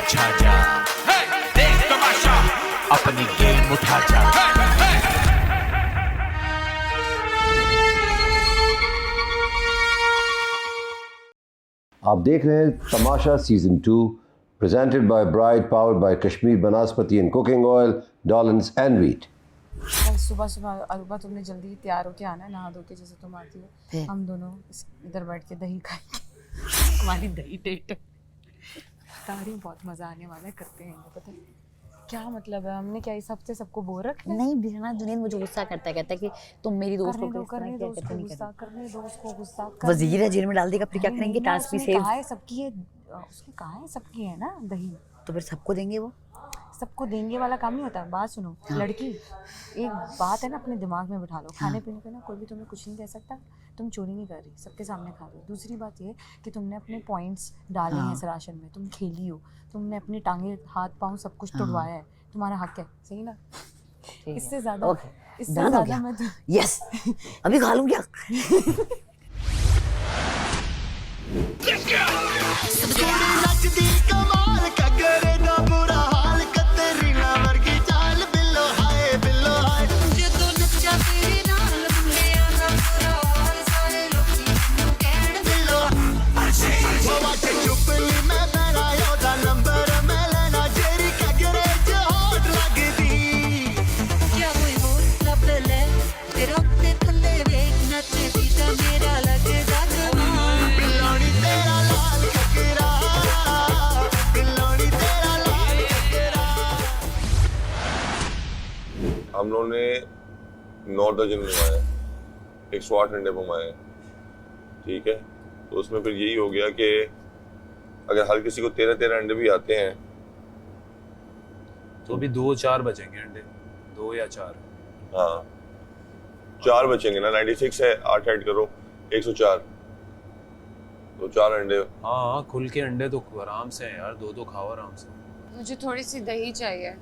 छा जा, देख तमाशा, अपनी गेम उठा जा। आप देख रहे हैं Tamasha season 2 presented by Bride, powered by Kashmir Banaspati and Cooking Oil, Dollins and Wheat. सुबह सुबह अरूबा तुमने जल्दी तैयार होके आना है, नहा धो के जैसे तुम आती हो। हम दोनों इधर बैठ के दही खाएंगे। हमारी दही डेट तारी बहुत मजा आने वाला है, करते हैं पता है क्या मतलब है। हमने क्या इस हफ्ते सबको बोल रखा है? नहीं बिना जुनैद मुझे गुस्सा करता है, कहता है कि तुम मेरी दोस्त हो, करने दो उसको गुस्सा, करने दो उसको गुस्सा। वजीर है, जेल में डाल देगा, फिर क्या करेंगे? टास्क भी सेव। कहा है सबकी है, उसकी कहा है सबकी है ना दही, तो फिर सबको देंगे। वो सबको देंगे वाला काम नहीं होता। बात सुनो लड़की, एक बात है ना, अपने दिमाग में बिठा लो। खाने पीने पे ना कोई भी तुम्हें कुछ नहीं कह सकता, तुम चोरी नहीं कर रही, सबके सामने खा रही हो। दूसरी बात ये कि तुमने अपने पॉइंट्स डाले हैं इस राशन में, तुम खेली हो, तुमने अपनी टांगे हाथ पाँव सब कुछ तोड़वाया है, तुम्हारा हक है, सही ना? इससे ज्यादा इससे ज्यादा मैं तो यस अभी खा लूं क्या? हम लोगों ने 9 दर्जन मंगाए, 108 अंडे मंगाए, ठीक है। तो उसमें फिर यही हो गया कि अगर हर किसी को 13-13 अंडे भी आते हैं तो अभी 2-4 बचेंगे अंडे, 2 या 4। हाँ 4 बचेंगे ना, 96 है, 8 ऐड करो 104, तो 4 अंडे। हाँ खुल के अंडे तो आराम से हैं यार, 2 खाओ आराम से। मुझे थोड़ी सी दही चाहिए।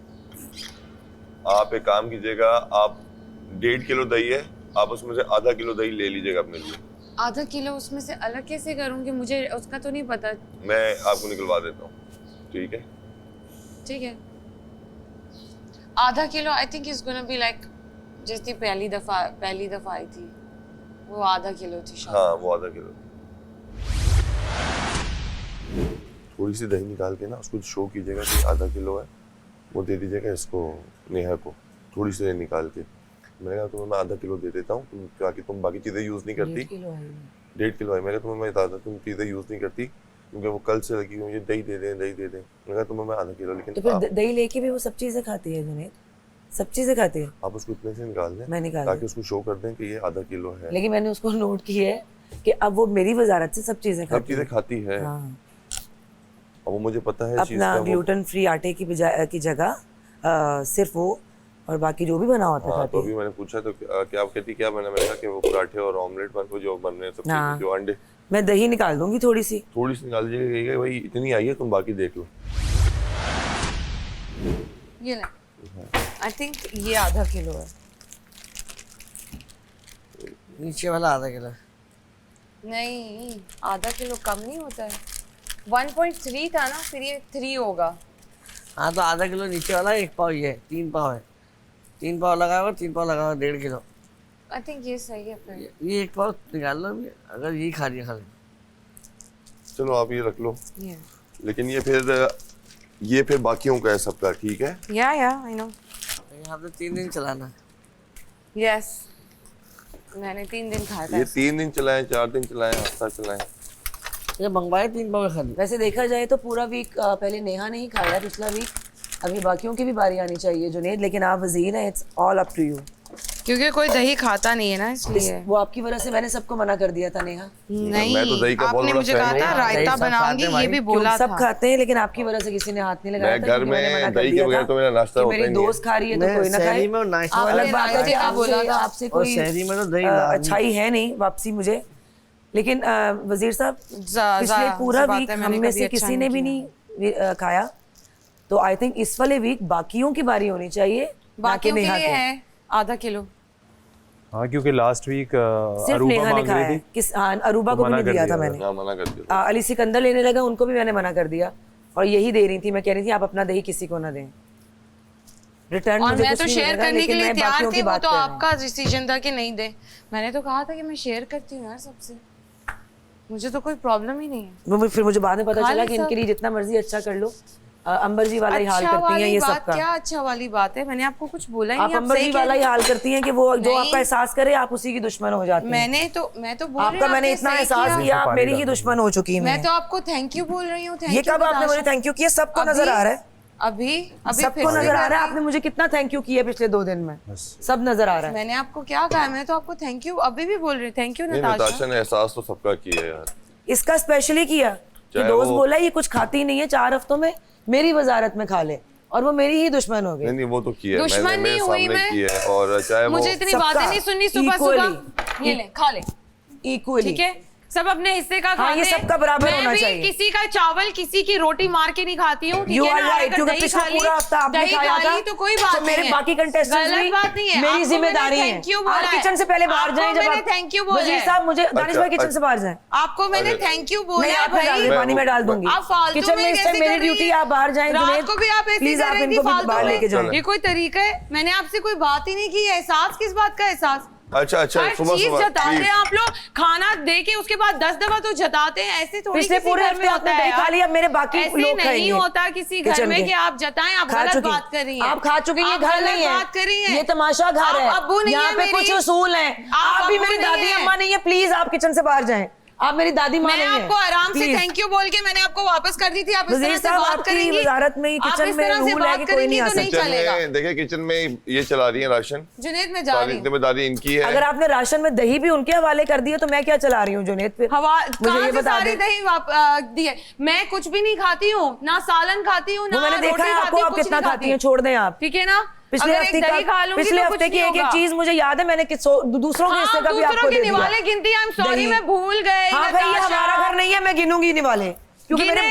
आप एक काम कीजिएगा, आप 1.5 किलो दही है, आप उसमें से आधा किलो दही ले लीजिएगा अपने लिए। आधा किलो उसमें से अलग कैसे करूँगी? मुझे उसका तो नहीं पता। मैं आपको निकलवा देता हूँ, ठीक है? ठीक है, आधा kilo I think is gonna be like जैसे पहली दफा आई थी वो आधा किलो थी शायद। हाँ वो आधा किलो। थोड़ी सी दही निकाल के ना उसको शो कीजिएगा कि आधा किलो है, वो दे दीजिएगा इसको, नेहा को, थोड़ी सी दही निकाल के। मैंने कहा तुम्हें मैं आधा किलो दे देता हूँ, तुम बाकी चीज़ें यूज़ नहीं करती। 1.5 किलो है, मैंने कहा तुम्हें मैं बता, तुम चीज़ें यूज़ नहीं करती क्योंकि वो कल से लगी हुई है, दही दे दें। मैंने कहा तुम्हें मैं आधा किलो, लेकिन तो फिर दही लेके भी वो सब चीज़ें खाती है जुनैद, सब चीज़ें खाती है। आप उसको इतने से निकाल दें, मैं निकाल ताकि उसको शो कर दें कि ये आधा किलो है। लेकिन मैंने उसको नोट किया है कि अब वो मेरी वजारत से सब चीज़ें खाती है। हाँ। अब वो मुझे पता है अपना ग्लूटेन फ्री आटे की जगह सिर्फ वो और बाकी जो भी बना होता है। तो अभी मैंने पूछा तो क्या आप कहती क्या मैंने कहा कि वो पराठे और ऑमलेट बन जो बन रहे हैं, जो अंडे। मैं दही निकाल दूंगी थोड़ी सी निकाल दीजिएगा भाई, इतनी आई है, तुम बाकी देख लो। ये ले, आई थिंक ये आधा किलो है। नीचे वाला आधा किलो? नहीं, आधा किलो कम नहीं होता है। 1.3 था ना, फिर ये 3 होगा। हाँ तो आधा किलो नीचे वाला, 1 पाव ये, 3 पाव है। 3 पाव लगा हुआ, 3 पाव लगा हुआ, 1.5 किलो। आई थिंक ये सही है फिर। ये 1 पाव निकाल लो अभी, अगर यही खा लिया खा ले। चलो आप ये रख लो, लेकिन ये फिर बाकियों का है सबका, ठीक है? या आई नो। यहाँ पे 3 दिन चलाना। यस, मैंने 3 दिन खाया था। ये 3 दिन चलाएं, 4 दिन चलाएं, हफ्ता चलाएं। ये मंगवाए 3 पाव खाली। वैसे देखा जाए तो पूरा वीक पहले नेहा ने ही खाया पिछला वीक, अभी बाकियों की भी बारी आनी चाहिए जुनैद, लेकिन आप वजीर हैं, it's all up to you. क्योंकि कोई दही खाता नहीं है ना, इसलिए। वो आपकी वजह से मैंने सबको मना कर दिया था नेहा। नहीं, मैं तो दही का आपने मुझे कहा था रायता बनाऊंगी, ये भी बोला था। सब खाते हैं, लेकिन आपकी वजह से किसी ने हाथ नहीं लगाया। मैं घर में दही के बगैर तो मेरा नाश्ता होता ही नहीं है। मेरी दोस्त खा रही है तो कोई ना खाए। अलग बात है कि आपसे कोई अच्छाई है नहीं वापसी मुझे, लेकिन वजीर साहब पिछले पूरा वीक हम में से किसी ने भी नहीं खाया, तो आई थिंक इस वाले वीक बाकियों की बारी होनी चाहिए, बाकियों के लिए है आधा किलो। हाँ क्योंकि लास्ट वीक सिर्फ नेहा ने खाया है। किस अरूबा को भी नहीं दिया था मैंने, मना कर दिया। अली सिकंदर लेने लगा, उनको भी मैंने मना कर दिया। और यही दे रही थी, मैं कह रही थी आप अपना दही किसी को ना दें, रिटर्न और मुझे मैं कुछ तो नहीं शेयर मिलेगा, करने के लेकिन लिए मैं तैयार बाकियों थी, की वो बात तो कर रही हूँ। आपका डिसीजन था कि नहीं दे। मैंने तो कहा था कि मैं शेयर करती हूँ यार सबसे, मुझे तो कोई प्रॉब्लम ही नहीं है। वो फिर मुझे बाद में पता खा चला ले कि सब। इनके लिए जितना मर्जी अच्छा कर लो, अंबर जी वाला ही हाल अच्छा करती हैं वाली ये बात सबका। क्या अच्छा वाली बात है? मैंने आपको कुछ बोला ही आप नहीं। अंबर जी वाला ही हाल करती हैं कि वो जो नहीं। आपका एहसास करे आप उसी की दुश्मन हो जाती हैं। मैं तो बोल रही आपका हूँ, मैंने आपने इतना सही एहसास किया। किया, आप मेरी ही दुश्मन हो चुकी मैं हैं। तो आपको थैंक यू बोल रही हूँ। ये कब आपने मुझे थैंक यू किया? सबको नजर आ रहा है, अभी सबको नजर आ रहा है। आपने मुझे कितना थैंक यू किया पिछले 2 दिन में, सब नजर आ रहा है। मैंने आपको क्या कहा? मैं तो आपको थैंक यू अभी भी बोल रही हूँ। थैंक यू नहीं, नताशा। नताशा ने एहसास तो सबका किया यार। इसका स्पेशली किया कि चाहे दोस्त वो- बोला ये कुछ खाती नहीं है, 4 हफ्तों में मेरी वजारत में खा ले, और वो मेरी ही दुश्मन हो गई। नहीं वो तो किया है, दुश्मन मैंने नहीं मेरे हुई सामने मैं। किया है। और चाहे वो मुझे इतनी सबका बातें नहीं सुननी सुबह equally। सुबह। ये ले खा ले, इक्वली ठीक है? सब अपने हिस्से का हाँ, खाते ये हैं। सबका बराबर मैं होना भी चाहिए। किसी का चावल, किसी की रोटी मार के नहीं खाती हूँ। ठीक You है are ना? right, अगर क्योंकि दही पिछला खा ली- पूरा हफ्ता आपने दही खाया खा था, ली तो कोई बात तो मेरे नहीं है। बाकी contestants गलत भी बात नहीं है। मेरी आपको जिम्मेदारी मैंने है। thank you आप बोला है। किचन से पहले बाहर आपको जाएं, जब मैंने आप thank you बोला वजीर है। साहब मुझे दानिश भाई किचन अच्छा। से बाहर जाएं। आपको मैंने अरे- थैंक यू बोला नहीं, है आप में डाल भाई। दे, पानी में डाल दूंगी। आप फालतू किचन में में इस कैसे टाइम मेरी कर रही ड्यूटी, हैं? आप बाहर जाएं। रात जुनैद, को भी आप ऐसे प्लीज कर आप रही थी इनको भी फालतू बाहर में। लेके जाएं। ये कोई तरीका है? मैंने आपसे कोई बात ही नहीं की। एहसास किस बात का एहसास? अच्छा हर सुबह चीज सुबह जताते please। हैं आप लोग। खाना दे के उसके बाद 10 दफा तो जताते हैं। ऐसे थोड़ी पिछले किसी पूरे घर हफ्ते में होता आपने दही है खा यार। लिया, मेरे बाकी ऐसे लोग नहीं खाएंगे होता किसी घर किचन में के। कि आप जताएं। आप खा गलत चुकी बात कर रही हैं। आप खा चुकी हैं, ये आप घर गलत नहीं है, बात कर रही हैं। ये तमाशा घर है। आप अब्बू नहीं यहाँ है पे मेरी। कुछ उसूल हैं। आप भी अब्बू मेरी नहीं दादी है। अम्मा नहीं है, प्लीज आप किचन से बाहर जाएं। आप मेरी दादी माँ मैंने नहीं है। आपको आराम से Please। थैंक यू बोल के मैंने आपको वापस कर दी थी। आप इस वजीर तरह से साहब, बात आपकी करेंगी? वजारत में ही आप किचन इस में तरह से रूल है बात कि कोई करेंगी नहीं आ तो नहीं किचन चलेगा। में देखिए, किचन में ये चला रही है राशन, जुनैद में जा सारी रही हूँ। जिम्मेदारी इनकी है। अगर आपने राशन में दही भी उनके हवाले कर दिया तो मैं क्या चला रही हूँ जुनैद? फिर हवा मुझे कहाँ ये से बता सारी दें। दही दी है? मैं कुछ भी नहीं खाती हूँ, ना सालन खाती हूँ, वो ना मैंने देखा रोटी है खाती आपको, हूँ, आप कुछ कितना नहीं खाती हैं, छोड़ दें आप। ठीक है ना? पिछले अगर एक हफ्ते दही खा का, लूंगी पिछले तो हफ्ते कुछ की नहीं एक होगा। चीज मुझे याद है, मैंने दूसरों के हिस्से का भी आपको दूसरों दे के दिया। निवाले गिनती। आई एम सॉरी, दही। मैं भूल गई। हाँ भाई, ये हमारा घर नहीं है, मैं गिनूंगी निवाले, क्योंकि मेरे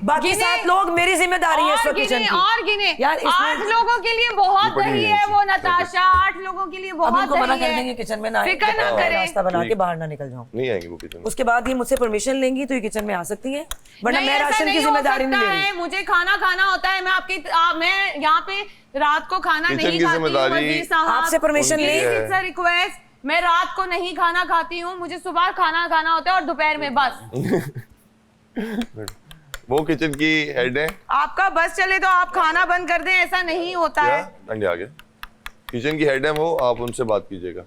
बाकी 7 लोग मेरी जिम्मेदारी है इस वक्त किचन की। और गिने यार, इसमें- 8 लोगों के लिए बहुत पड़ी दही है है वो चीज़। नताशा। 8 लोगों के लिए अब बहुत इनको मना दही कर देंगे है। किचन में ना आए, फिक्र ना जब तक करें। नाश्ता बना के बाहर ना निकल जाऊं। नहीं आएंगे वो किचन में। उसके बाद ये मुझसे परमिशन लेंगी तो ये किचन में आ सकती हैं, वरना नहीं, मैं ऐसा राशन की नहीं हो जिम्मेदारी नहीं सकता ले रही। है। मुझे खाना खाना होता है। मैं यहाँ पे रात को खाना किचन नहीं की खाती हूँ। जिम्मेदारी वजीर साहब, आपसे परमिशन उनकी ले। है। It's a request. मैं रात को नहीं खाना खाती हूँ। मुझे सुबह खाना खाना होता है और दोपहर में बस। वो किचन की हेड है। आपका बस चले तो आप खाना बंद कर दें, ऐसा नहीं होता क्या है। अंडे आ गए? किचन की हेड है वो, आप उनसे बात कीजिएगा।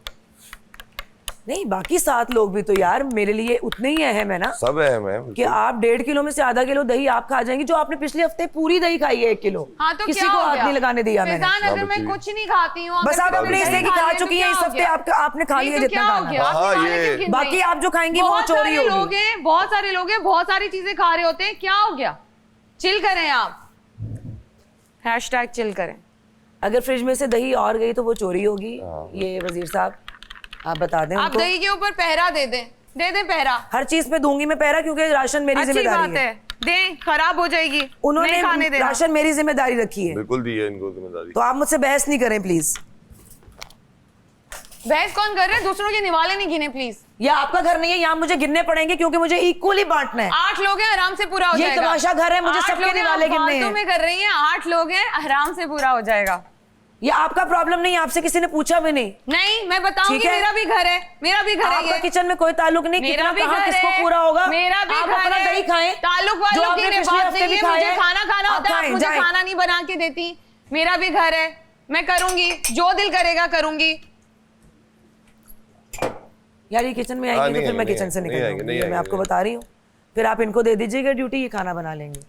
नहीं, बाकी 7 लोग भी तो यार मेरे लिए उतने ही अहम है ना, सब है मैम। कि आप 1.5 किलो में से आधा किलो दही आप खा जाएंगी, जो आपने पिछले हफ्ते पूरी दही खाई है 1 किलो। हाँ तो किसी क्या को हो हाथ गया? नहीं लगाने दिया मैंने। फिजान, अगर मैं बताइए। कुछ नहीं खाती हूँ, बस आप अपने हिस्से की खा चुकी हैं इस हफ्ते, आपने खा लिया जितना खाना। हाँ, ये- बाकी आप जो खाएंगी वो चोरी होगी। लोग हैं, बहुत सारे लोग हैं, बहुत सारी चीजें खा रहे होते हैं। क्या हो गया? चिल करें आप। हैशटैग चिल करें। अगर फ्रिज में से दही और गई तो वो चोरी होगी। ये वजीर साहब आप बता दें आप उनको। दही के ऊपर पहरा दे दें पहरा। हर चीज पे दूंगी मैं पहरा, क्योंकि राशन मेरी अच्छी जिम्मेदारी बात है। है, दें, खराब हो जाएगी। उन्होंने नहीं खाने देना। राशन मेरी जिम्मेदारी रखी है, बिल्कुल दी है इनको जिम्मेदारी। तो आप मुझसे बहस नहीं करें प्लीज। बहस कौन कर रहे हैं? दूसरों के निवाले नहीं गिने प्लीज। ये आपका घर नहीं है, यहाँ मुझे गिनने पड़ेंगे क्योंकि मुझे इक्वली बांटना है। 8 लोग हैं, आराम से पूरा हो ये जाएगा। तमाशा घर है, मुझे 8 सबके लोग हैं, निवाले आप गिनने फालतू हैं। में कर रही हैं। 8 लोग हैं, आराम से पूरा हो जाएगा। ये आपका प्रॉब्लम नहीं, आपसे किसी ने पूछा भी नहीं। नहीं, मैं बताऊंगी। ठीक है। मेरा भी घर है, मेरा भी घर है आपका ये। किचन में कोई ताल्लुक नहीं, मेरा कितना भी कहाँ घर किसको है, पूरा होगा। मेरा भी आप घर अपना है। दही खाएं, ताल्लुक जो वालों आपने की पिछले बात हफ्ते नहीं भी है। खाया मुझे है, खाना खाना आप होता है, आप खाएं, मुझे जाएं। खाना नहीं बना के देती। मेरा भी घर है, मैं करूंगी जो दिल करेगा करूंगी। यार ये किचन में हाँ, आएंगे तो नहीं फिर मैं आएंगे, किचन से नहीं निकल आएंगे, जाऊंगी, नहीं ये मैं आएंगे, आपको नहीं। बता रही हूँ। फिर आप इनको दे दीजिएगा ड्यूटी, ये खाना बना लेंगे।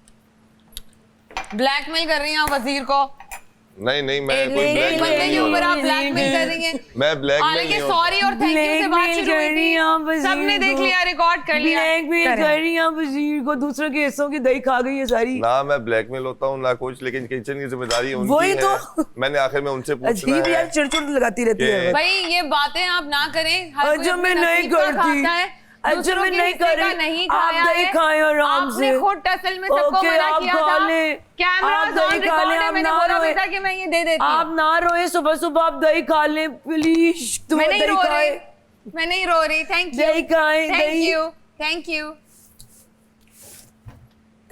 ब्लैकमेल कर रही हैं आप वजीर को। नहीं मैं एक कोई एक ब्लैकमेल बंदे नहीं के हो ऊपर रहा। आप ब्लैकमेल कर रही हैं। मैं ब्लैकमेल हालांकि नहीं हो सॉरी और थैंक यू से बात शुरू हुई थी, सबने देख लिया, रिकॉर्ड कर लिया। ब्लैकमेल कर रही हैं वजीर को, दूसरों के हिस्सों की दही खा गई है सारी। ना मैं ब्लैकमेल होता हूँ ना कुछ, लेकिन किचन की जिम्मेदारी उनकी वही है। तो। मैंने आखिर में उनसे पूछना अजीब यार, है। चिड़चिड़ लगाती रहती है। भाई ये बातें आप ना करें। हर कोई अच्छा अपने मैं नहीं नसीब का करती, खाता है, अच्छा दूसरों मैं के नहीं हिस्से कर का रही, नहीं आप खाया दही है। खाएं आराम से। आपने खुद टसल में सबको ओके, मना आप किया खा था। लें। कैमरा आप ऑन दही खा रिकॉर्ड लें, है, आप मैंने ना बोला रोएं। भी था कि मैं ये दे देती आप हूँ। ना रोए, सुबह सुबह आप दही खा लें प्लीज। तुम मैं नहीं दही रो रही, खाएं, मैं नहीं रो रही। थैंक यू, दही खाएं, थैंक दही। You, thank you.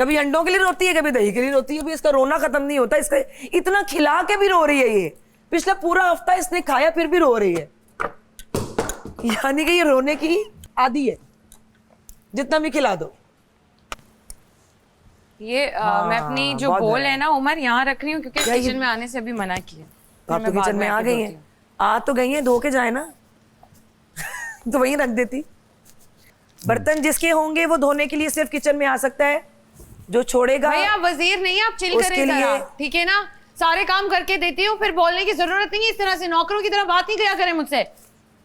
कभी अंडों के लिए रोती है, कभी दही के लिए रोती है, अभी इसका रोना खत्म नहीं होता। इसका इतना खिला के भी रो रही है ये, पिछला पूरा हफ्ता इसने खाया फिर भी रो रही है, यानी कि ये रोने की आदी है, जितना भी खिला दो। ये मैं अपनी जो बोल है ना उमर यहाँ रख रही हूँ क्योंकि किचन में आने से अभी मना किया। आप तो किचन में आ गई हैं, आ तो गई हैं, धो के जाए ना तो वहीं रख देती। बर्तन जिसके होंगे वो धोने के लिए सिर्फ किचन में आ सकता है, जो छोड़ेगा। भाई आप वजीर नहीं है, आप चिल करें जरा, ठीक है ना? सारे काम करके देती हूँ, फिर बोलने की जरूरत नहीं है, इस तरह से नौकरों की तरह बात नहीं किया करें मुझसे,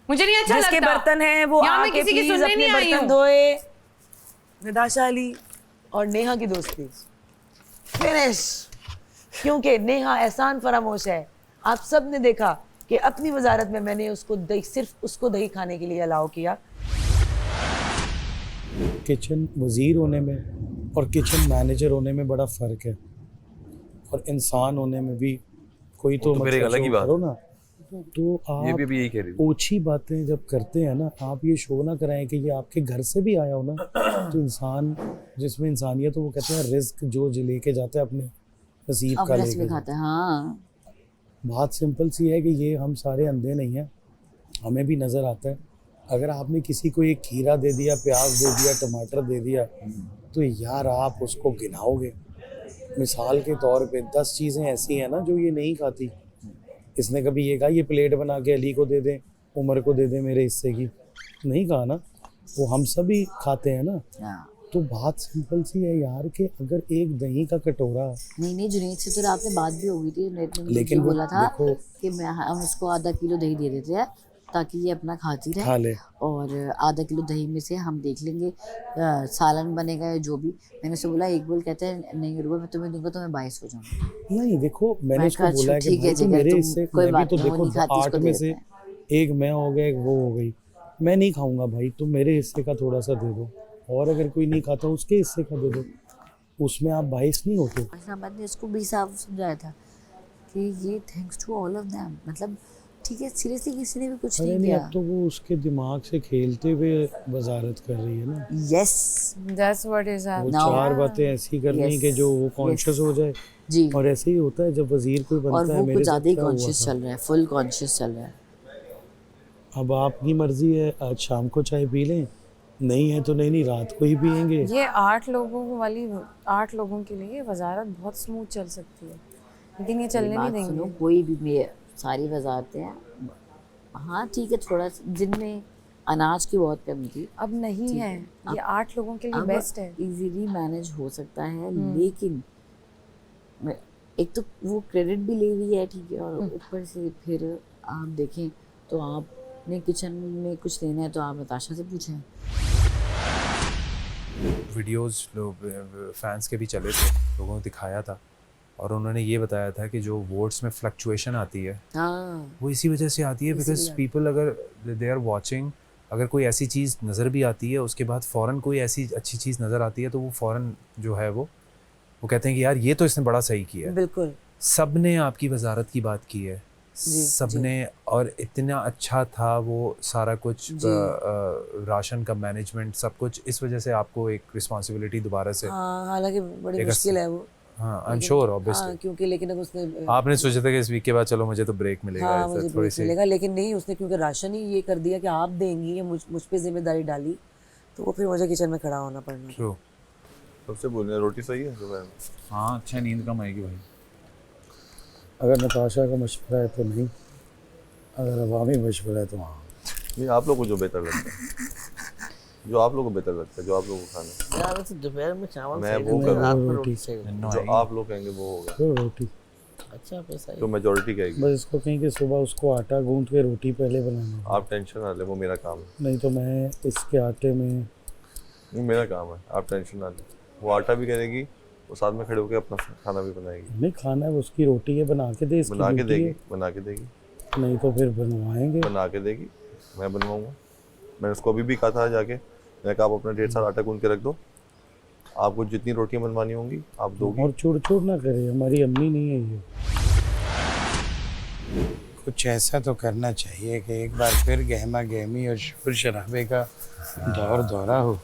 मुझे नहीं अच्छा लगता। जिसके बर्तन हैं वो आके किसी की प्लीज सुनने अपने नहीं आई बर्तन हूँ। धोए। निदाशा अली और नेहा की दोस्ती फिनिश, क्योंकि नेहा एहसान फरामोश है। आप सब ने देखा कि अपनी वजारत में मैंने उसको सिर्फ उसको दही खाने के लिए अलाउ किया। किचन वज़ीर होने में और किचन मैनेजर होने में बड़ा फ़र्क है, और इंसान होने में भी कोई तो मेरे अलग ही बात करो ना। तो आप ये भी यही कह रही थी। ओछी बातें जब करते हैं ना, आप ये शो ना कराएं कि ये आपके घर से भी आया हो ना, तो इंसान जिसमें इंसानियत हो, वो कहते हैं रिस्क जो लेके जाता है अपने नसीब का लेके खाता है। हाँ, बात सिंपल सी है कि ये हम सारे अंधे नहीं हैं, हमें भी नज़र आता है। अगर आपने किसी को एक खीरा दे दिया, प्याज दे दिया, टमाटर दे दिया, तो यार आप उसको गिनाओगे। मिसाल के तौर पे 10 चीज़ें ऐसी हैं ना जो ये नहीं खाती। इसने कभी ये कहा ये प्लेट बना के अली को दे दें, उमर को दे दें मेरे हिस्से की, नहीं कहा ना। वो हम सभी खाते हैं ना। तो बात सिंपल सी है यार कि अगर एक दही का कटोरा नहीं जुनैद से तो रात में बात भी हो गई थी, लेकिन बोला था कि हम इसको आधा किलो दही दे देते हैं ताकि ये अपना खाती रहे, खा ले, और आधा किलो दही में से हम देख लेंगे सालन बनेगा या जो भी। मैंने उससे बोला, एक बोल कहते हैं नहीं रुको मैं तुम्हें दूंगा तो मैं 22 हो जाऊंगा। नहीं देखो मैंने उसको बोला है कि भाई तो मेरे हिस्से मैं भी तो देखो 8 में से एक मैं हो गया, एक वो हो गई, मैं नहीं खाऊंगा भाई, तो मेरे हिस्से का थोड़ा सा दे दो, और अगर कोई नहीं खाता उसके हिस्से का दे दो, उसमें आप 22 नहीं होते। मैंने इसको भी साफ समझाया था कि ये thanks to all of them, मतलब ठीक है, सीरियसली किसी ने भी कुछ नहीं किया। अब तो वो उसके दिमाग से खेलते हुए वजारत कर रही है ना। यस, दैट्स व्हाट इज वो 4 बातें ऐसी करनी कि जो वो कॉन्शियस हो जाए जी। और ऐसे ही होता है जब वजीर कोई बनता है। और वो कुछ ज़्यादा ही कॉन्शियस चल रहा है, फुल कॉन्शियस चल रहा है। अब आपकी मर्जी है, आज शाम को चाय पी लें, नहीं है तो नहीं रात को ही पियेंगे। ये 8 लोगों वाली 8 लोगों के लिए वजारत बहुत स्मूथ चल सकती है, लेकिन ये चलने नहीं देंगे। कोई भी सारी वजारतें हैं, हाँ ठीक है, थोड़ा जिनमें अनाज की बहुत कमी थी अब नहीं है, ये 8 लोगों के लिए बेस्ट है, इजीली मैनेज हो सकता है। लेकिन एक तो वो क्रेडिट भी ले रही है, ठीक है, और ऊपर से फिर आप देखें तो आपने किचन में कुछ लेना है तो आप नताशा से पूछें। वीडियोस फैंस के भी चले थे, लोगों को दिखाया था, और उन्होंने ये बताया था कि जो वोट्स में फ्लक्चुएशन आती है वो इसी वजह से आती है बिकॉज पीपल अगर दे आर वाचिंग, अगर कोई ऐसी चीज़ नज़र भी आती है उसके बाद फ़ौरन कोई ऐसी अच्छी चीज़ नज़र आती है तो वो फ़ौरन जो है वो कहते हैं कि यार ये तो इसने बड़ा सही किया है। बिल्कुल, सब ने आपकी वजारत की बात की है, सब ने, और इतना अच्छा था वो सारा कुछ राशन का मैनेजमेंट सब कुछ, इस वजह से आपको एक रिस्पॉन्सिबिलिटी दोबारा से। हालांकि बड़ी मुश्किल है वो। हाँ, आई एम श्योर ऑब्वियसली, क्योंकि लेकिन अब उसने आपने सोचा था कि इस वीक के बाद चलो मुझे तो ब्रेक मिलेगा, हाँ, मुझे ब्रेक मिलेगा, लेकिन नहीं, उसने क्योंकि राशन ही ये कर दिया कि आप देंगी, ये मुझ पे जिम्मेदारी डाली, तो वो फिर मुझे किचन में खड़ा होना पड़ना। ट्रू। सबसे बोलने रोटी सही है सुबह में? हाँ, अच्छा नींद कम आएगी भाई। अगर नताशा का मशवरा है तो नहीं, अगर अवामी मशवरा है तो हाँ। नहीं, आप लोग को जो बेहतर लगता है, जो आप लोग को बेहतर लगता है, जो आप लोग को खाना यार वैसे दोपहर में चावल मैं सही वो रहता है, रात में रोटी रोटी सही रहती है। जो आप लोग कहेंगे वो होगा। तो रोटी अच्छा पैसा तो मेजोरिटी कहेगी। बस इसको कहीं कि सुबह उसको आटा गूंथ के रोटी पहले बनाना। आप टेंशन ना ले, वो मेरा काम है। नहीं तो मैं इसके आटे में, वो मेरा काम है, आप टेंशन ना ले। वो आटा भी करेगी, वो साथ में खड़े होकर अपना खाना भी बनाएगी। नहीं खाना है उसकी रोटी है, बना के दे, बना के देगी, बना के देगी, नहीं तो फिर बनवाएंगे। बना के देगी, मैं बनवाऊंगा। मैंने उसको अभी भी कहा था जाके, मैंने कहा आप अपना 1.5 साल आटा गूंथ के रख दो, आपको जितनी रोटियां बनवानी होंगी आप दोगी। और चूड़ ना करे, हमारी अम्मी नहीं है ये। कुछ ऐसा तो करना चाहिए कि एक बार फिर गहमा गहमी और शोर शराबे का दौर दौरा हो।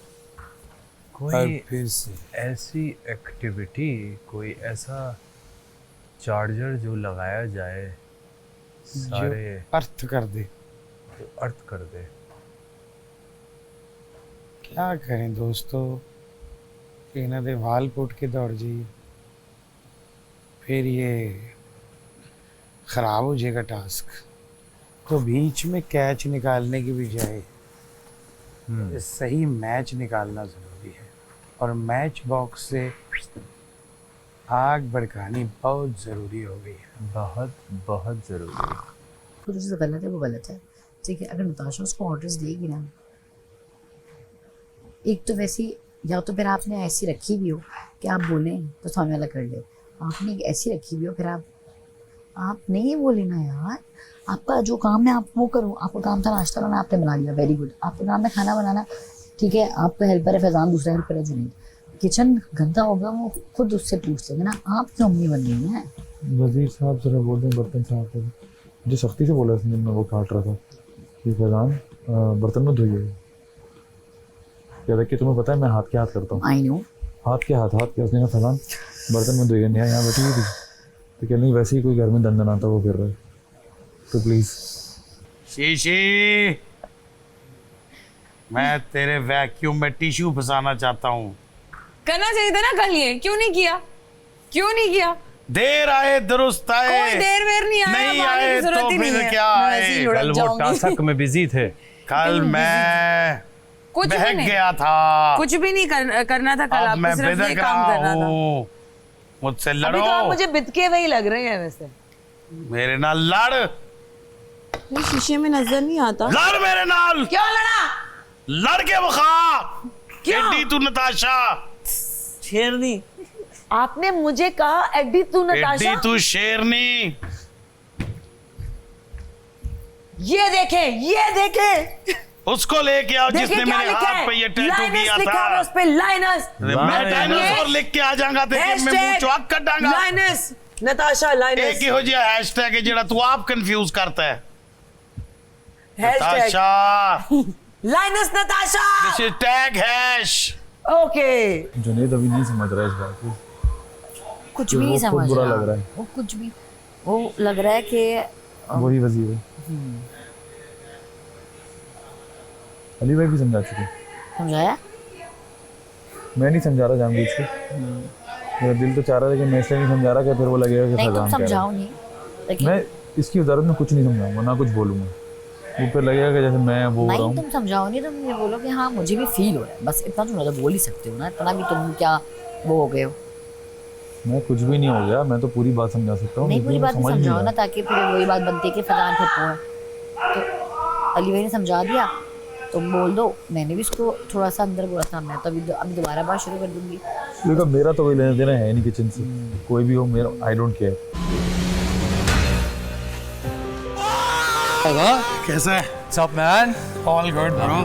कोई फिर से ऐसी एक्टिविटी, कोई ऐसा चार्जर जो लगाया जाए सारे अर्थ कर दे, जो अर्थ कर दे। क्या करें दोस्तों, ਇਹਨਾਂ ਦੇ ਵਾਲ ਪੁੱਟ ਕੇ ਦੌੜ ਜਾਈਏ, फिर ये ख़राब हो जाएगा टास्क। तो बीच में कैच निकालने की बजाय सही मैच निकालना ज़रूरी है, और मैच बॉक्स से आग भड़कानी बहुत ज़रूरी हो गई है, बहुत बहुत ज़रूरी है। तो जो चीज़ गलत है वो गलत है, ठीक है। अगर नताशा उसको ऑर्डर्स देगी ना, एक तो वैसी, या तो फिर आपने ऐसी रखी भी हो कि आप बोलें तो सामने वाला कर ले, आपने एक ऐसी रखी भी हो फिर आप नहीं बोले ना यार, आपका जो काम है आप वो करो। आपका काम था नाश्ता बनाना, आपने बना लिया, वेरी गुड। आपका काम है खाना बनाना, ठीक है। आपका हेल्पर है फैजान, दूसरा हेल्पर है जुनैद। किचन गंदा होगा वो खुद उससे पूछ लेंगे ना, आप क्यों मम्मी बन रही हैं। वजीर साहब जरा बोल दें बर्तन साफ करें। मुझे सख्ती से बोला इसने, मैं वो काट रहा था कि फैजान बर्तन में धोइए। क्या कि तुम्हें पता है मैं हाथ के हाथ करता हूँ। आई नो, हाथ के हाथ उसने कहा फैजान बर्तन में धोइए। नेहा यहाँ बैठी हुई थी तो क्या नहीं, वैसे ही कोई घर में दंदन आता वो फिर रहा है, तो प्लीज। शीशी, मैं तेरे वैक्यूम में टिश्यू फंसाना चाहता हूँ। करना चाहिए था ना, कर लिए, क्यों नहीं किया, क्यों नहीं किया? देर आए दुरुस्त आए, कोई देर वेर नहीं आया, नहीं आए तो फिर क्या आए। कल वो टास्क में बिजी थे, कल मैं कुछ भी बहक नहीं गया था, कुछ भी नहीं करना था कल, आपको सिर्फ ये काम करना था। मुझसे अभी लड़ो, तो आप मुझे बितके हुए ही लग रहे हैं वैसे। मेरे नाल लड़, ये शीशे में नजर नहीं आता। लड़ मेरे नाल। क्यों लड़ा? लड़ के बखा। क्यों? एडी तू नताशा शेरनी, आपने मुझे कहा एडी तू नताशा। एडी तू शेरनी। ये देखे उसको लेके आओ जिसने मेरे हाथ पे ये टैटू किया था। उस पे लाइनस, मैं डायनासोर लिख के आ जाऊंगा तेरे मैं मुंह चौक कर डांगा। लाइनस नताशा, लाइनस एक ही हो जिया हैशटैग है जेड़ा तू आप कंफ्यूज करता है। हैशटैग नताशा, लाइनस Natasha, this is tag hash. Okay. Junaid अभी नहीं समझ रहा है इस बात को, कुछ भी नहीं समझ बुरा रहा, लग रहा है। वो कुछ भी, वो लग रहा है कि वही वजीर है। अली भाई भी समझा चुके, समझाया। मैं नहीं समझा रहा जानबूझ के, मेरा दिल तो चाह रहा है कि मैं इसलिए नहीं समझा रहा कि फिर वो लगेगा कि नहीं तुम फैजान कह रहा समझाओ नहीं, लेकिन मैं इसकी वजारत में कुछ नहीं समझाऊंगा, ना कुछ बोलूंगा, वो फिर लगेगा कि जैसे मैं बोल रहा नहीं हूँ। तुम समझाओ नहीं, तुम ये बोलो कि हाँ मुझे भी फील हो रहा है, बस इतना तुम तो बोल ही सकते हो ना, इतना भी तुम क्या वो हो गए हो। मैं कुछ भी नहीं हो गया, मैं तो पूरी बात समझा सकता हूँ। नहीं पूरी बात नहीं समझाओ ना, ताकि फिर वही बात बनती है कि फैजान पप्पू है। तो अली भाई ने समझा दिया, तुम बोल दो। मैंने भी इसको थोड़ा सा अंदर बोला था, मैं तो अभी दोबारा बात शुरू कर दूंगी। देखो मेरा तो कोई लेना देना है नहीं किचन से, कोई भी हो मेरा, आई डोंट केयर। कैसा है? What's up, man? All good bro.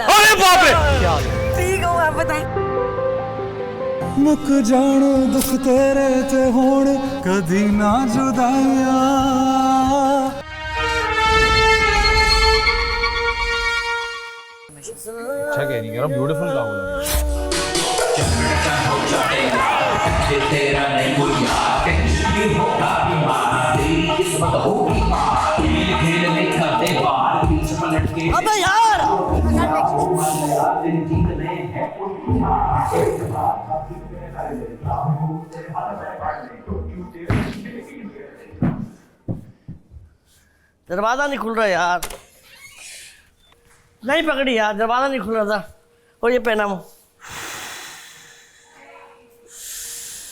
अरे बाप रे, क्या हो गया? ठीक हो आप बताएं। मुक जान दुख तेरे ते होण कदी ना जुदाइयां। अच्छा कह नहीं कह रहा, ब्यूटीफुल का बोला। अबे यार दरवाजा नहीं खुल रहा यार, नहीं पकड़ी यार, दरवाजा नहीं खुल रहा था। और ये पहना वो,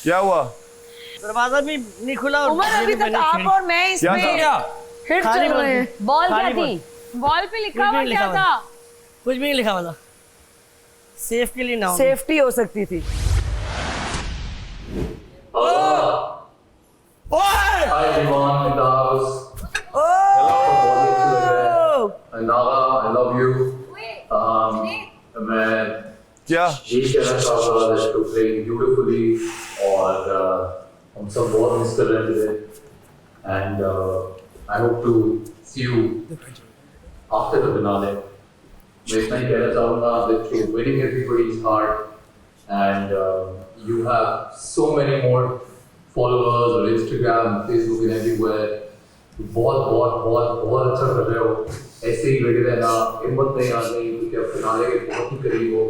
क्या हुआ? दरवाजा भी नहीं खुला। और उमर अभी तक आप और मैं इस पे हिट चल रहे हैं। बॉल क्या थी? बॉल पे लिखा हुआ क्या था? कुछ भी नहीं लिखा हुआ था, सेफ के लिए ना हो। सेफ्टी हो सकती थी। Hi everyone in the house. Naga, I love you. मैं क्या ये कहना चाहूँगा that you're playing beautifully और हम सब बहुत मिस कर रहे थे and I hope to see you after the finale मैं इतना ही कहना चाहूँगा that winning everybody is hard and you have so many more followers on Instagram, Facebook and everywhere. बहुत बहुत बहुत बहुत अच्छा कर रहे हो, ऐसे ही लगे रहना, हिम्मत नहीं आनी क्योंकि अब फिनाले के बहुत ही करीब हो।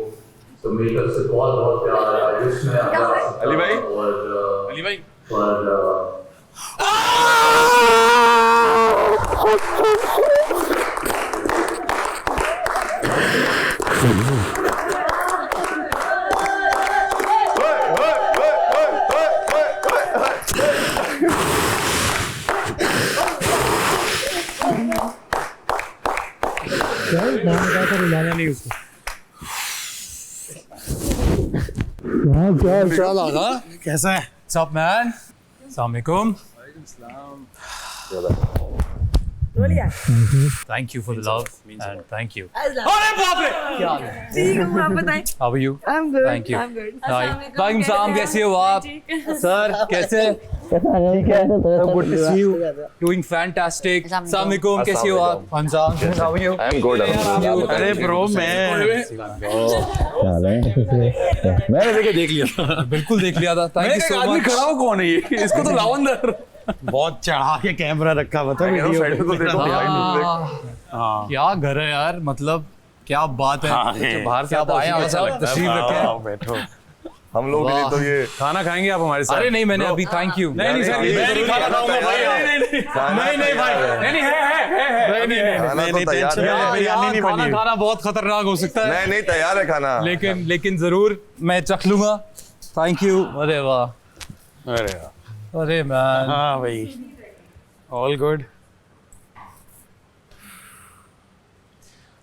तो मेरी तरफ से बहुत बहुत प्यार है विश में अली भाई और अली भाई नहीं उसको कैसा है? Sup man? Assalamualaikum. Thank you for the love and thank you. अरे बाप रे! क्या हाल है? ठीक हूँ, आप बताएं। How are you? I'm good. Thank you. I'm good. वालेकुम सलाम, कैसे हो आप? सर कैसे? ठीक है. Good to see you. Doing fantastic. Assalamualaikum, कैसे हो आप? हमजाम, how are you? I'm good. अरे bro मैं मैंने देख लिया बिल्कुल देख लिया था. Thank you so much. खड़ा हो कौन है ये? इसको तो लाओ अंदर. बहुत चढ़ा के कैमरा रखा बता क्या घर है यार, मतलब क्या बात है. बाहर से आप आए हैं, तशरीफ रखें. बैठो. हम लोग के लिए तो ये खाना खाएंगे आप हमारे साथ. अरे नहीं मैंने अभी थैंक यू. नहीं सर मैं नहीं खाना खाऊंगा भाई. नहीं भाई नहीं है. खाना खाना बहुत खतरनाक हो सकता है. नहीं तैयार है खाना. लेकिन जरूर मैं चख लूंगा. Thank you. अरे वाह अरे मैन. हाँ भाई ऑल गुड.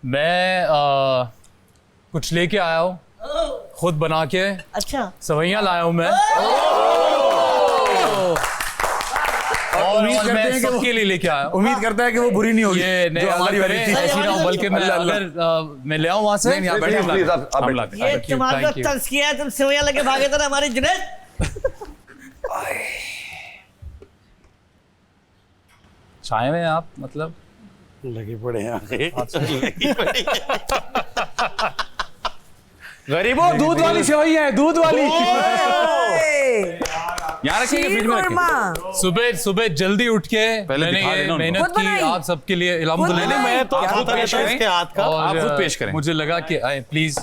मैं कुछ लेके आया हूँ खुद बना के. अच्छा सवैयाँ लाया हूँ मैं. उम्मीद करते हैं सबके लिए लेके आया. उम्मीद करता है कि वो बुरी नहीं होगी. ये नहीं हमारी ऐसी ना हो, बल्कि मैं अगर मैं ले आऊँ वहाँ से. ये तुम्हारा तज़किया है, तुम सेवैयां लेके भागे थे ना हमारे जुनैद. छाए में आप मतलब लगे पड़े हैं. गरीबों दूध वाली सेवई है, दूध वाली. यहाँ रखिए फ्रिज में रखिए. सुबह जल्दी उठ के मैंने ये मेहनत की आप सबके लिए. अल्हम्दुलिल्लाह मैं तो आप खुद पेश करें. मुझे लगा कि आए प्लीज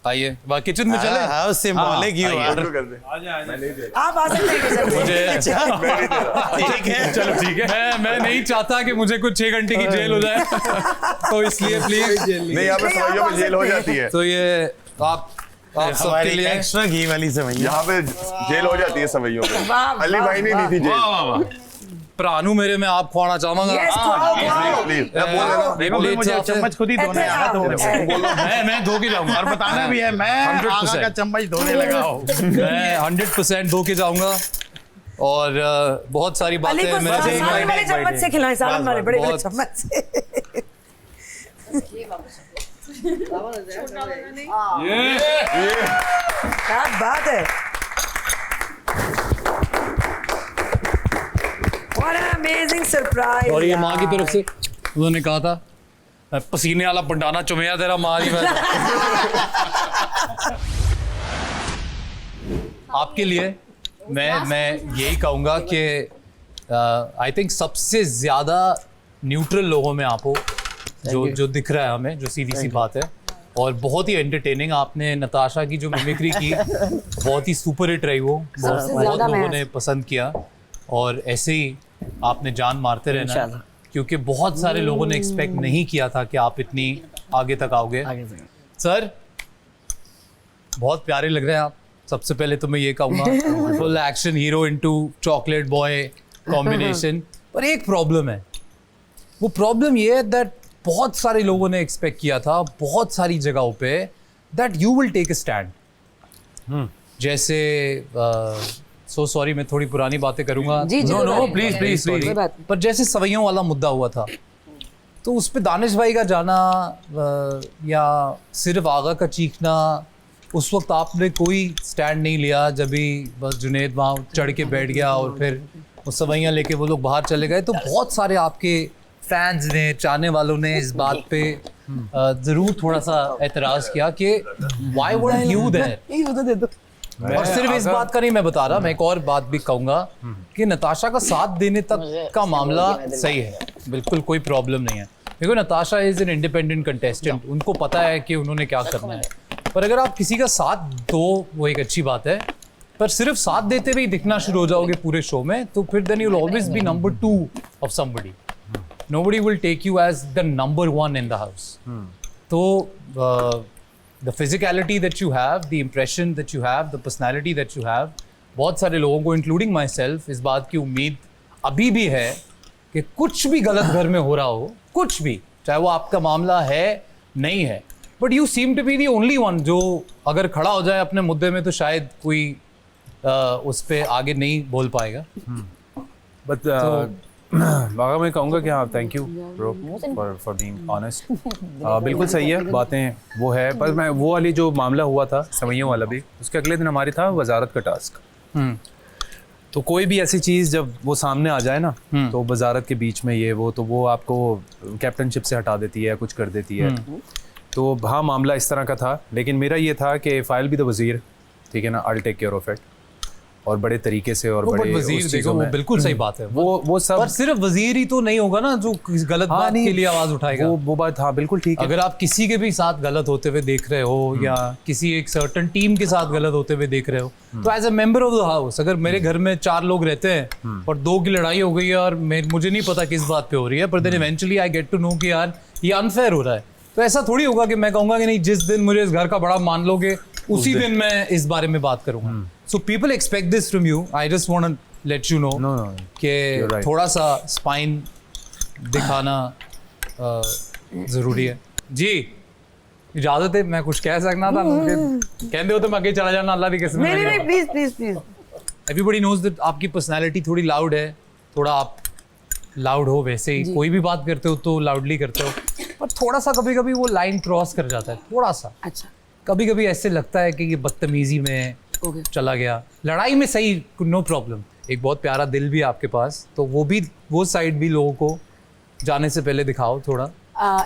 आइए वहाँ किचन में चले. How symbolic you are. आप आ सकते हैं मुझे ठीक है चलो ठीक है. मैं नहीं चाहता कि मुझे कुछ 6 घंटे की जेल हो जाए तो इसलिए प्लीज. नहीं यहाँ पे सवैयों में जेल हो जाती है. तो ये आप सबके लिए एक्स्ट्रा घी वाली सेवई. यहाँ पे जेल हो जाती है सवैयों पे. अली भाई ने ली थी जेल. प्राणु मेरे में आप खुआना चाहूंगा. प्लीज मुझे चम्मच खुद ही धोने आया तो मैं धो के जाऊंगा. और बताना भी है मैं 100% का चम्मच धोने लगा हूँ. मैं 100% धो के जाऊंगा. और बहुत सारी बातें मैं चम्मच से खिलाएं. सालन वाले बड़े बड़े चम्मच से. क्या बात है. What an amazing surprise. और ये माँ की तरफ से उन्होंने कहा था पसीने वाला पंडाना चुमैया तेरा माँ ही. आपके लिए मैं यही कहूँगा कि आई थिंक सबसे ज़्यादा न्यूट्रल लोगों में आप हो जो दिख रहा है हमें, जो सीधी सी बात है. और बहुत ही एंटरटेनिंग. आपने नताशा की जो मिमिक्री की बहुत ही सुपर हिट रही. वो बहुत लोगों ने पसंद किया. और ऐसे ही आपने जान मारते रहना क्योंकि बहुत सारे लोगों ने एक्सपेक्ट नहीं किया था कि आप इतनी आगे तक आओगे. सर बहुत प्यारे लग रहे हैं आप. सबसे पहले तो मैं ये कहूँगा full action hero into chocolate boy combination. पर एक प्रॉब्लम है. वो प्रॉब्लम ये है दैट बहुत सारे लोगों ने एक्सपेक्ट किया था बहुत सारी जगहों पे that you will take a stand. जैसे सो सॉरी मैं थोड़ी पुरानी बातें करूंगा. नो प्लीज पर जैसे सवैयों वाला मुद्दा हुआ था तो उस पे दानिश भाई का जाना या सिर्फ आगा का चीखना, उस वक्त आपने कोई स्टैंड नहीं लिया. जब भी बस जुनैद वहाँ चढ़ के बैठ गया और फिर वो सवैयाँ लेके वो लोग बाहर चले गए तो बहुत सारे आपके फैंस ने, चाहने वालों ने इस बात पे जरूर थोड़ा सा एतराज किया कि व्हाई वुडंट यू देयर। और सिर्फ इस बात का नहीं मैं बता रहा, मैं एक और बात भी कहूंगा कि नताशा का साथ देने तक का मामला सही है, बिल्कुल कोई प्रॉब्लम नहीं है। देखो Natasha is an independent contestant, उनको पता है कि उन्होंने क्या करना है। पर अगर आप किसी का साथ दो वो एक अच्छी बात है, पर सिर्फ साथ देते हुए ही दिखना शुरू हो जाओगे पूरे शो में तो फिर then you will always be number 2 of somebody. Nobody will take you as the number 1 in the house. So the physicality that you have, the impression that you have, the personality that you have, बहुत सारे लोगों को including myself इस बात की उम्मीद अभी भी है कि कुछ भी गलत घर में हो रहा हो, कुछ भी, चाहे वो आपका मामला है नहीं है, but you seem to be the only one जो अगर खड़ा हो जाए अपने मुद्दे में तो शायद कोई उस पे आगे नहीं बोल पाएगा। But बागा मैं कहूँगा कि हाँ thank you bro for being honest. बिल्कुल सही है, बातें वो है, पर मैं वो वाली जो मामला हुआ था सवैयों वाला भी, उसके अगले दिन हमारी था वजारत का टास्क। तो कोई भी ऐसी चीज़ जब वो सामने आ जाए ना तो वजारत के बीच में ये वो, तो वो आपको कैप्टनशिप से हटा देती है, कुछ कर देती है। तो हाँ मामला इस तरह का था, लेकिन मेरा ये था कि फाइल भी द वज़ीर, ठीक है ना, I will take care of it, और बड़े तरीके से और बड़े वजीर देखो वो बिल्कुल सही बात है, वो सब, पर सिर्फ वजीर ही तो नहीं होगा ना जो गलत बात के लिए आवाज उठाएगा। वो बात हाँ बिल्कुल ठीक है। अगर आप किसी के भी साथ गलत होते हुए देख रहे हो या किसी एक सर्टेन टीम के साथ गलत होते हुए देख रहे हो तो as a member of the house, अगर मेरे घर में 4 लोग रहते हैं और 2 की लड़ाई हो गई है और मुझे नहीं पता किस बात पे हो रही है, पर then eventually I get to know कि यार ये अनफेयर हो रहा है, तो ऐसा थोड़ी होगा कि मैं कहूंगा कि नहीं जिस दिन मुझे इस घर का बड़ा मान लोगे उसी दिन मैं इस बारे में बात करूंगा। So people expect this from you. I just want to let you know कि थोड़ा सा स्पाइन दिखाना जरूरी है। जी इजाजत है, मैं कुछ कह सकना था, कहते हो तो मैं आगे चला जाना, अल्लाह की कसम। नहीं please please please. Everybody knows that आपकी पर्सनालिटी थोड़ी लाउड है, थोड़ा आप लाउड हो वैसे ही, कोई भी बात करते हो तो लाउडली करते हो, पर थोड़ा सा कभी कभी वो लाइन क्रॉस कर जाता है थोड़ा सा। अच्छा कभी कभी ऐसे लगता है कि ये बदतमीजी में चला गया, लड़ाई में सही नो प्रॉब्लम, एक बहुत प्यारा दिल भी है आपके पास, तो वो साइड भी लोगों को जाने से पहले दिखाओ थोड़ा।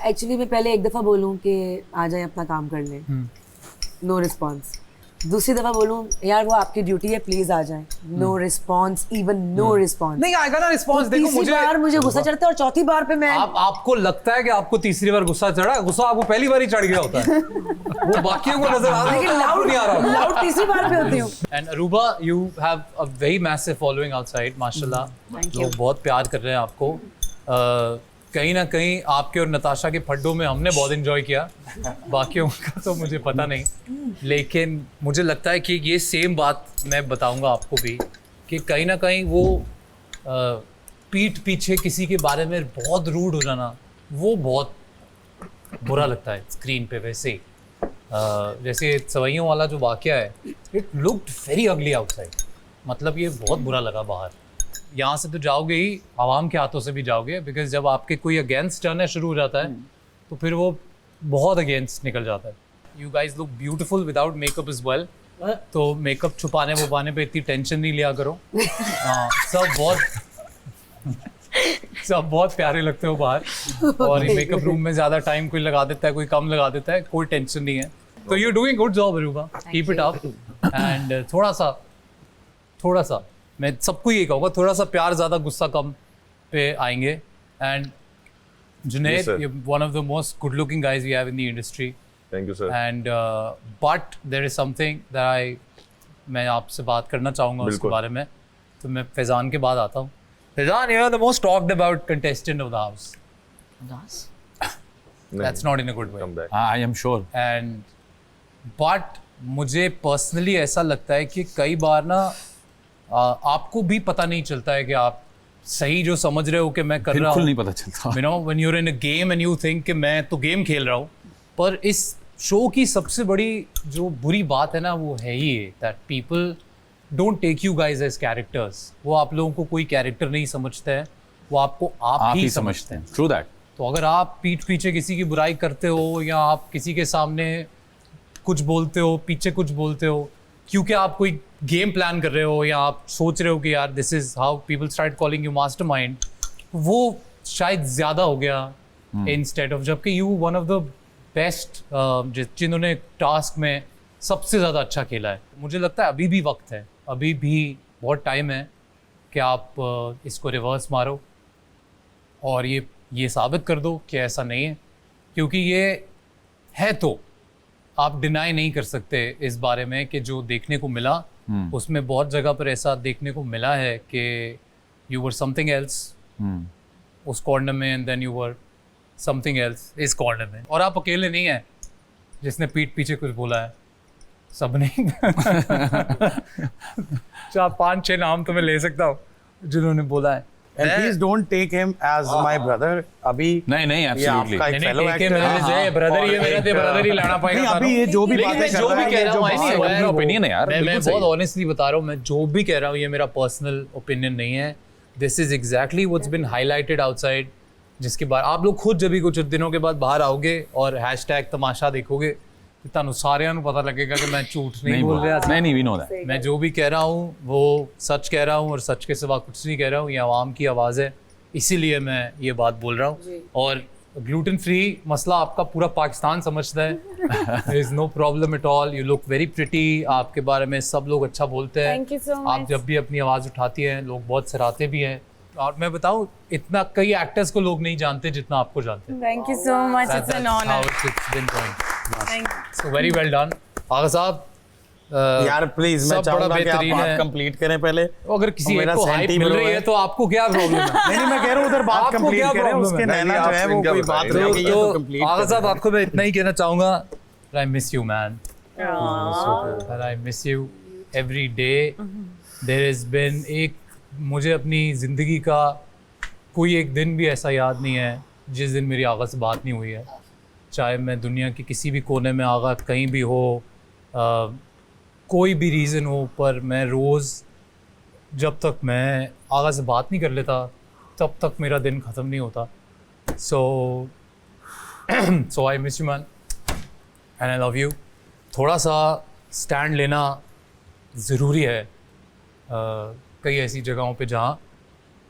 एक्चुअली मैं पहले एक दफ़ा बोलूँ कि आ जाए अपना काम कर लें, नो रिस्पॉन्स। दूसरी दफ़ा बोलूँ यार वो आपकी ड्यूटी है, प्लीज आ जाए, no response, even no response. नहीं आएगा ना रिस्पॉन्स। देखो मुझे गुस्सा चढ़ता है और चौथी बार पे मैं आपको लगता है कि आपको तीसरी बार गुस्सा चढ़ा, गुस्सा आपको पहली बार ही चढ़ गया होता है वो बाकियों को नजर आ रहा है, लेकिन लाउड नहीं आ रहा, लाउड तीसरी बार पे होती हूँ। And Aruba you have a very massive following outside, माशाल्लाह लोग बहुत प्यार कर रहे हैं आपको। कहीं ना कहीं आपके और नताशा के फड्डों में हमने बहुत एंजॉय किया, बाकियों का तो मुझे पता नहीं, लेकिन मुझे लगता है कि ये सेम बात मैं बताऊंगा आपको भी कि कहीं ना कहीं वो पीठ पीछे किसी के बारे में बहुत रूड हो जाना वो बहुत बुरा लगता है स्क्रीन पे। वैसे ही जैसे सवैयों वाला जो वाकया है, it looked very ugly outside, मतलब ये बहुत बुरा लगा बाहर। यहाँ से तो जाओगे ही, आवाम के हाथों से भी जाओगे, बिकॉज जब आपके कोई अगेंस्ट टर्न शुरू हो जाता है तो फिर वो बहुत अगेंस्ट निकल जाता है। You guys look beautiful without makeup is well, तो मेकअप छुपाने वुपाने पे इतनी टेंशन नहीं लिया करो। हाँ सब बहुत प्यारे लगते हो बाहर, और मेकअप रूम में ज़्यादा टाइम कोई लगा देता है, कोई कम लगा देता है, कोई टेंशन नहीं है। तो you doing good job Aruba, keep it up, and थोड़ा सा मैं सबको ये कहूँगा, थोड़ा सा प्यार ज़्यादा, गुस्सा कम पे आएंगे। And Junaid, you're one of the most good looking guys we have in the industry. Thank you sir. And but there is something that मैं आपसे बात करना चाहूँगा उसके बारे में, तो मैं फैज़ान के बाद आता हूँ। Faizan, you are the most talked about contestant of the house. That's not in a good way. Come back. I am sure. And but मुझे पर्सनली ऐसा लगता है कि कई बार ना आपको भी पता नहीं चलता है कि आप सही जो समझ रहे हो कि मैं कर रहा हूँ, बिल्कुल नहीं पता चलता। You know, when you're in a game and you think कि मैं तो गेम खेल रहा हूँ, पर इस शो की सबसे बड़ी जो बुरी बात है ना वो है ही that people don't take you guys as characters. वो आप लोगों को कोई कैरेक्टर नहीं समझते हैं, वो आपको आप ही समझते हैं। True that. तो अगर आप पीठ पीछे किसी की बुराई करते हो या आप किसी के सामने कुछ बोलते हो, पीछे कुछ बोलते हो, क्योंकि आप कोई गेम प्लान कर रहे हो या आप सोच रहे हो कि यार this is how people start calling you mastermind, वो शायद ज़्यादा हो गया इंस्टेड ऑफ, जबकि you one of the best जिन्होंने टास्क में सबसे ज़्यादा अच्छा खेला है। मुझे लगता है अभी भी वक्त है, अभी भी बहुत टाइम है कि आप इसको रिवर्स मारो और ये साबित कर दो कि ऐसा नहीं है, क्योंकि ये है तो आप डिनाई नहीं कर सकते इस बारे में कि जो देखने को मिला उसमें बहुत जगह पर ऐसा देखने को मिला है कि यू वर समथिंग एल्स उस कॉर्नर में and then you were something else इस कॉर्नर में, और आप अकेले नहीं हैं जिसने पीठ पीछे कुछ बोला है, सबने 4-5-6 नाम तो मैं ले सकता हूँ जिन्होंने बोला है। And please don't take him as my brother. अभी नहीं absolutely. आपका एक fellow actor है। ब्रदर ये मेरा ब्रदर ही लाना पाएगा। नहीं अभी ये जो भी बातें कर रहा है, जो मेरा ओपिनियन है यार, मैं बहुत ऑनेस्टली बता रहा हूँ, मैं जो भी कह रहा हूँ ये मेरा पर्सनल ओपिनियन नहीं है। This is exactly what's been highlighted outside, जिसके बाद आप लोग खुद जब भी कुछ दिनों के बाद बाहर आओगे और हैशटैग तमाशा देखोगे ਤੁਹਾਨੂੰ ਸਾਰਿਆਂ ਨੂੰ पता लगेगा कि मैं झूठ नहीं बोल रहा था। नहीं, we know that. मैं जो भी कह रहा हूँ वो सच कह रहा हूँ और सच के सिवा कुछ नहीं कह रहा हूँ। ये आवाम की आवाज़ है, इसीलिए मैं ये बात बोल रहा हूँ। और ग्लूटेन फ्री मसला आपका पूरा पाकिस्तान समझता है। There is no problem at all, you look very pretty, आपके बारे में सब लोग अच्छा बोलते हैं। Thank you so आप much. जब भी अपनी आवाज़ उठाती हैं लोग बहुत सराहते भी हैं, और मैं बताऊँ इतना कई एक्टर्स को लोग नहीं जानते जितना आपको जानते हैं। Thank you so much. It's an honor. It's been going. Thank you. So very well done. आगा साहब यार प्लीज मैं चाहूंगा कि आप बात कंप्लीट करें पहले। अगर किसी एक को हाइप मिल रही है तो आपको क्या प्रॉब्लम है? नहीं मैं कह रहा हूँ उधर बात कंप्लीट करें, उसके नैना जो है वो कोई बात नहीं है, ये तो कंप्लीट। आगा साहब आपको मैं इतना ही कहना चाहूँगा, I miss you man. And I miss you every day. There has been मुझे अपनी ज़िंदगी का कोई एक दिन भी ऐसा याद नहीं है जिस दिन मेरी आगा से बात नहीं हुई है, चाहे मैं दुनिया के किसी भी कोने में आगा कहीं भी हो, कोई भी रीज़न हो, पर मैं रोज़ जब तक मैं आगा से बात नहीं कर लेता तब तक मेरा दिन ख़त्म नहीं होता। So I miss you man and I love you. थोड़ा सा स्टैंड लेना ज़रूरी है कई ऐसी जगहों पे जहाँ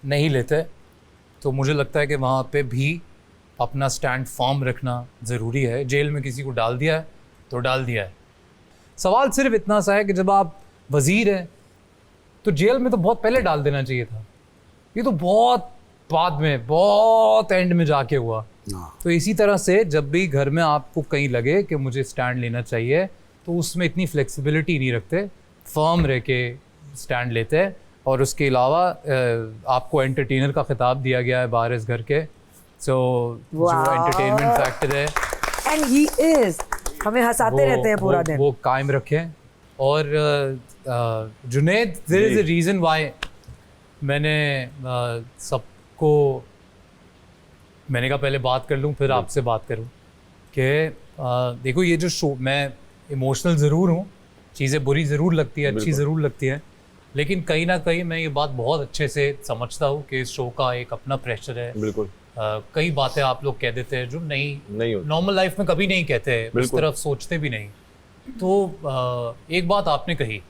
नहीं लेते, तो मुझे लगता है कि वहाँ पे भी अपना स्टैंड फॉर्म रखना ज़रूरी है। जेल में किसी को डाल दिया है तो डाल दिया है। सवाल सिर्फ इतना सा है कि जब आप वज़ीर हैं तो जेल में तो बहुत पहले डाल देना चाहिए था, ये तो बहुत बाद में बहुत एंड में जाके हुआ। तो इसी तरह से जब भी घर में आपको कहीं लगे कि मुझे स्टैंड लेना चाहिए तो उसमें इतनी फ्लेक्सिबिलिटी नहीं रखते, फर्म रह के स्टैंड लेते हैं। और उसके अलावा आपको एंटरटेनर का खिताब दिया गया है बाहर इस घर के, सो जो एंटरटेनमेंट फैक्टर है एंड ही इज, हमें हंसाते रहते हैं पूरा दिन, वो कायम रखें। और Junaid, there is a reason why मैंने सबको, मैंने कहा पहले बात कर लूँ फिर आपसे बात करूँ कि देखो ये जो शो, मैं इमोशनल ज़रूर हूँ, चीज़ें बुरी ज़रूर लगती है, अच्छी ज़रूर लगती है, लेकिन कहीं ना कहीं मैं ये बात बहुत अच्छे से समझता हूँ कि इस शो का एक अपना प्रेशर है। बिल्कुल। कई बातें आप लोग कह देते हैं जो नहीं नॉर्मल लाइफ में कभी नहीं कहते, उस तरफ सोचते भी नहीं। तो एक बात आपने कही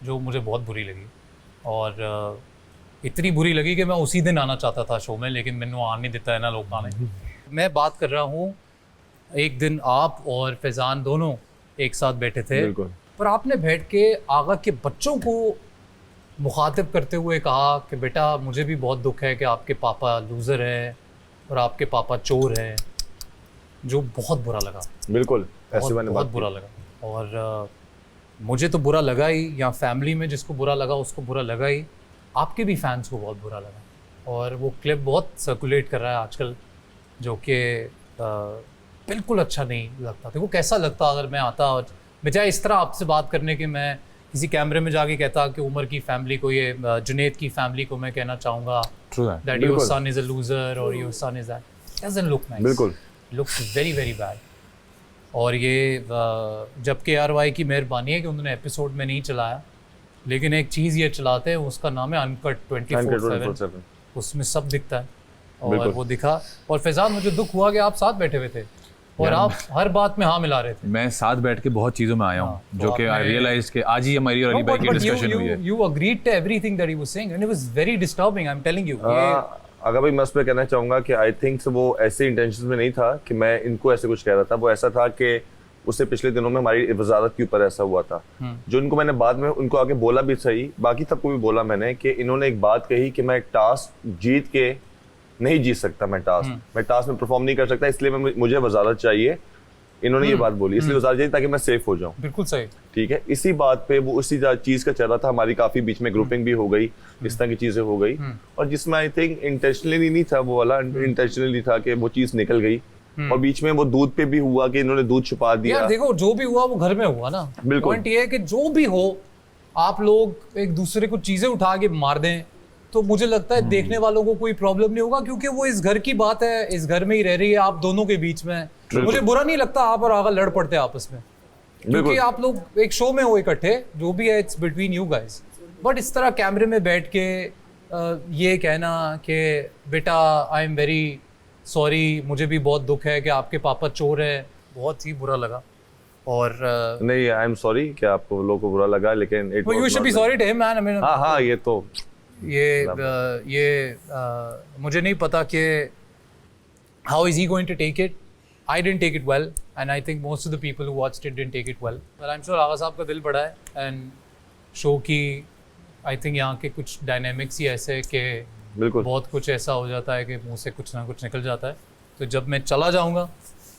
जो मुझे बहुत बुरी लगी, और इतनी बुरी लगी कि मैं उसी दिन आना चाहता था शो में, लेकिन मैंने आने नहीं देता है ना लोग आने। मैं बात कर रहा हूँ, एक दिन आप और फैज़ान दोनों एक साथ बैठे थे, पर आपने बैठ के आगा के बच्चों को मुखातिब करते हुए कहा कि बेटा मुझे भी बहुत दुख है कि आपके पापा लूज़र हैं और आपके पापा चोर हैं, जो बहुत बुरा लगा। बिल्कुल ऐसे बहुत बुरा लगा। और मुझे तो बुरा लगा ही, या फैमिली में जिसको बुरा लगा उसको बुरा लगा ही, आपके भी फैंस को बहुत बुरा लगा। और वो क्लिप बहुत सर्कुलेट कर रहा है आजकल, जो कि बिल्कुल अच्छा नहीं लगता। देखो कैसा लगता अगर मैं आता और बजाय इस तरह आपसे बात करने के मैं किसी कैमरे में जाके कहता कि उमर की फैमिली को, ये जुनैद की फैमिली को मैं कहना चाहूँगा that your son is a loser or your son is that, doesn't look nice. बिल्कुल looks very very bad. और ये जब KRY की मेहरबानी है कि उन्होंने एपिसोड में नहीं चलाया, लेकिन एक चीज़ ये चलाते हैं, उसका नाम है अनकट 24/7, उसमें सब दिखता है और वो दिखा। और फैज़ान, मुझे दुख हुआ कि आप साथ बैठे हुए थे और आप हर बात में हाँ मिला रहे थे। मैं साथ बैठ के बहुत चीज़ों में आया हूँ, जो कि आई रियलाइज कि आज ही हमारी और अली भाई की डिस्कशन हुई है। You agreed to everything that he was saying and it was very disturbing, I'm telling you. अगर भाई मैं उस पर कहना चाहूँगा कि आई थिंक वो ऐसे इंटेंशन में नहीं था कि मैं इनको ऐसे कुछ कह रहा था, वो ऐसा था कि उससे पिछले दिनों में हमारी वजारत के ऊपर ऐसा हुआ था, जो इनको मैंने बाद में उनको आगे बोला भी सही, बाकी सबको भी बोला मैंने कि इन्होंने एक बात कही कि मैं टास्क जीत के नहीं जीत सकता, मैं टास्क में परफॉर्म नहीं कर सकता, इसलिए मुझे वजारत चाहिए। इन्होंने ये बात बोली, इसलिए वजारत चाहिए ताकि मैं सेफ हो जाऊं। बिल्कुल सही, ठीक है। इसी बात पे वो उसी चीज का चल रहा था, हमारी काफी बीच में ग्रुपिंग भी हो गई, इस तरह की चीजें हो गई, और जिसमें आई थिंक इंटेंशनली नहीं था वो वाला, इंटेंशनली था कि वो चीज निकल गई, और बीच में वो दूध पे भी हुआ कि इन्होंने दूध छुपा दिया। यार देखो, जो भी हुआ वो घर में हुआ ना। बिल्कुल। पॉइंट ये है कि जो भी हो, आप लोग एक दूसरे को चीजें उठा के मार दें तो मुझे लगता है देखने वालों को कोई प्रॉब्लम नहीं होगा, क्योंकि वो इस घर की बात है, इस घर में ही रह रही है, आप दोनों के बीच में। मुझे बुरा नहीं लगता आप और आगा लड़ पड़ते आपस में, क्योंकि आप लोग एक शो में हो इकट्ठे, जो भी है it's between you guys. But इस तरह कैमरे में बैठ के ये कहना कि बेटा आई एम वेरी सॉरी, मुझे भी बहुत दुख है कि आपके पापा चोर है, बहुत ही बुरा लगा। और नहीं, आई एम सॉरी कि आपको लोगों को बुरा लगा, लेकिन you should be sorry to him man. हाँ, ये तो मुझे नहीं पता कि how is he going to take it. I didn't take it well, and I think most of the people who watched it didn't take it well, but I am sure Agha साहब का दिल बड़ा है, एंड शो की I think यहाँ के कुछ dynamics ही ऐसे कि बिल्कुल बहुत कुछ ऐसा हो जाता है कि मुंह से कुछ ना कुछ निकल जाता है। तो जब मैं चला जाऊंगा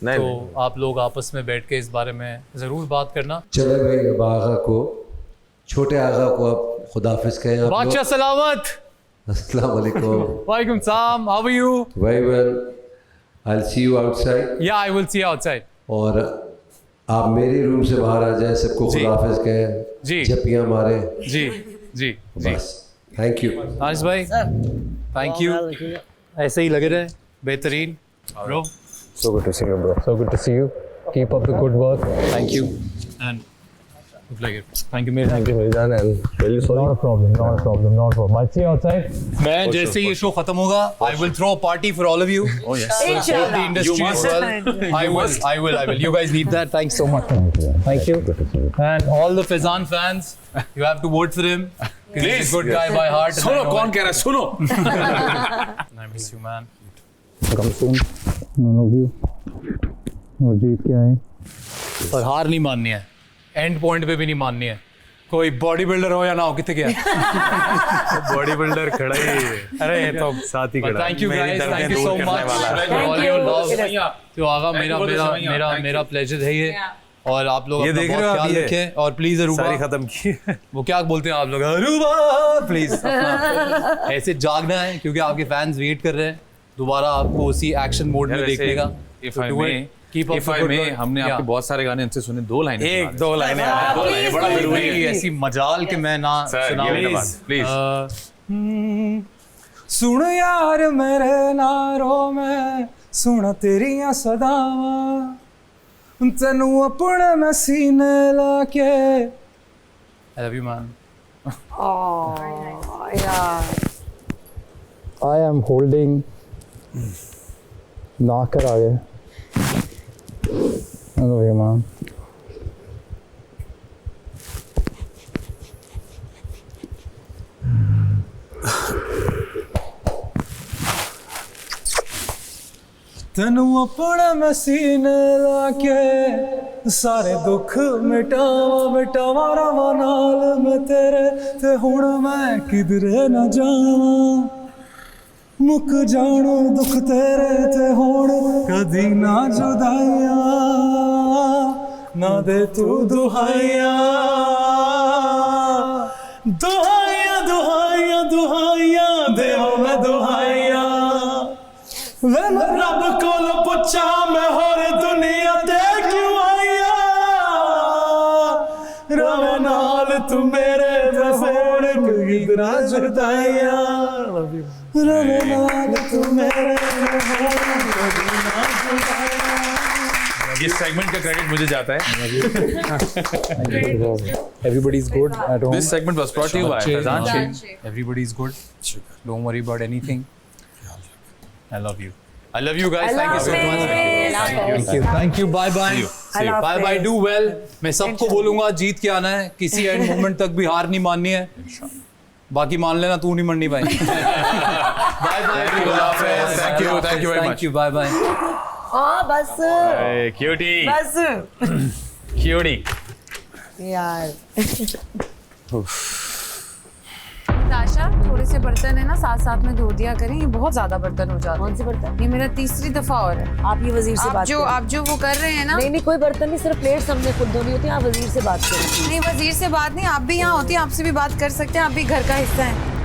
तो आप लोग आपस में बैठ के इस बारे में ज़रूर बात करना। चले भाई, अब आगा को, छोटे आगा को आप खुदाफिज कहें। बादशाह सलामत। अस्सलाम वालेकुम। वालेकुम सलाम। How are you? Very well, I will see you outside. Yeah I will see you outside. और आप मेरे रूम से बाहर आ जाए, सबको खुदाफिज कहें जी, जपियां मारे जी जी जी। बस, थैंक यू आनिस भाई, थैंक यू। ऐसे ही लगे रहे, बेहतरीन bro. So good to see you, bro. So good to see you. Keep up the good work. Thank you. And good luck. Thank you, mate. Thank you, Mirzan. And really sorry. Not a problem. Not a problem. Not a problem. I'll see you outside. मैं जैसे ये show खत्म होगा, I will throw a party for all of you. Oh yes. Support the industry as well. I will. You guys need that. Thanks so much. Thank you. Good to see you. And all the Faizan fans, you have to vote for him. He's a good guy by heart. सुनो, कौन कह रहा है? सुनो. I miss you, man. Come soon. I love you. और जीत के आए। और हार नहीं माननी है, एंड पॉइंट पे भी नहीं माननी है। कोई बॉडी बिल्डर हो या ना हो, कितने गया बॉडी बिल्डर खड़ा ही है। अरे तो साथ ही खड़ा। Thank you guys, thank you so much. All your love. तो आगा मेरा प्लेजर है ये, और आप लोग ये अपना देख बहुत रहे हो ख्याल ये रखें। और प्लीज अरूबा, सारी खत्म की। वो क्या बोलते हैं आप लोग, अरूबा प्लीज ऐसे जागना है, क्योंकि आपके फैंस वेट कर रहे हैं दोबारा आपको उसी एक्शन मोड में देखने का। हमने आपके बहुत सारे गाने इनसे सुने, दो लाइनें बड़ा जरूरी है, ऐसी मजाल के मैं ना सुनाऊं। प्लीज सुन यार मेरे नारों में, सुन तेरियां सदावां, तेनू अपने में सीने लाके। I love you, man. Oh, yeah. I am holding. Knocker आ गए। I love you, man. तेनू अपने में सीने लाके, सारे दुख मिटावा मिटावा रवा नाल मैं तेरे, ते हुण मैं किधरे न जावां, मुक जानो दुख तेरे ते हुण कदी ना जुदाइया, ना दे तू दुहाइया, दुहाइया दुहाइया दुहाइया देवा मैं दुहाइया, वे मैं रब कोल पुछा मैं होर दुनिया ते क्यों आइया, रवे नाल तू मेरे ते होण किधरा जुदाइया, रवे नाल तू मेरे ते होण किधरा जुदाइया। ये सेगमेंट का क्रेडिट मुझे जाता है। Everybody is good at home. This segment was brought to you by Faizan. Everybody is good. Don't worry about anything. I love you. I love you guys. Thank you so much. Thank you. Bye bye. See you. Bye bye. Do well. मैं सबको बोलूंगा जीत के आना है, किसी end moment तक भी हार नहीं माननी है। बाकी मान लेना तू नहीं मरनी भाई। Bye bye, thank you very thank much. You, bye bye. बस क्यूटी बस क्यूटी यार। ताशा, थोड़े से बर्तन है ना साथ साथ में धो दिया करें, ये बहुत ज्यादा बर्तन हो जाते हैं। कौन से बर्तन? ये मेरा तीसरी दफा और है। आप ये वजीर से बात करें। आप जो वो कर रहे हैं ना। नहीं कोई बर्तन नहीं, सिर्फ प्लेट्स हमने खुद धोनी होती है। आप वजीर से बात करें। नहीं वजीर से बात नहीं, आप भी यहाँ होती हैं, आपसे भी बात कर सकते हैं, आप भी घर का हिस्सा हैं।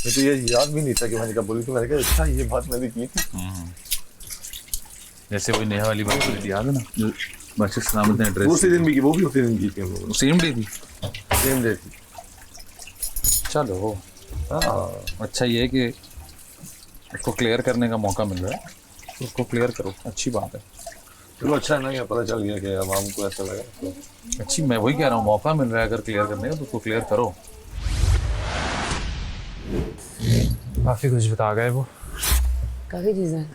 तो ये याद भी नहीं था कि मैंने कब बोली थी। मैंने कहा अच्छा ये बात मैंने की थी। जैसे वही नेहा वाली बात बोली थी, याद है ना? बच्चे सलामत ने एड्रेस उसी दिन भी की, वो भी उसी दिन की थी हम लोगों ने। सेम डे थी। सेम डे थी। चलो अच्छा ये है कि उसको क्लियर करने का मौका मिल रहा है, तो उसको क्लियर करो, अच्छी बात है। चलो अच्छा है ना, क्या पता चल गया कि आवाम को ऐसा लगा तो अच्छी, मैं वही कह रहा हूँ, मौका मिल रहा है अगर क्लियर करने का तो उसको क्लियर करो। काफ़ी कुछ बता गए वो। काफी चीजें।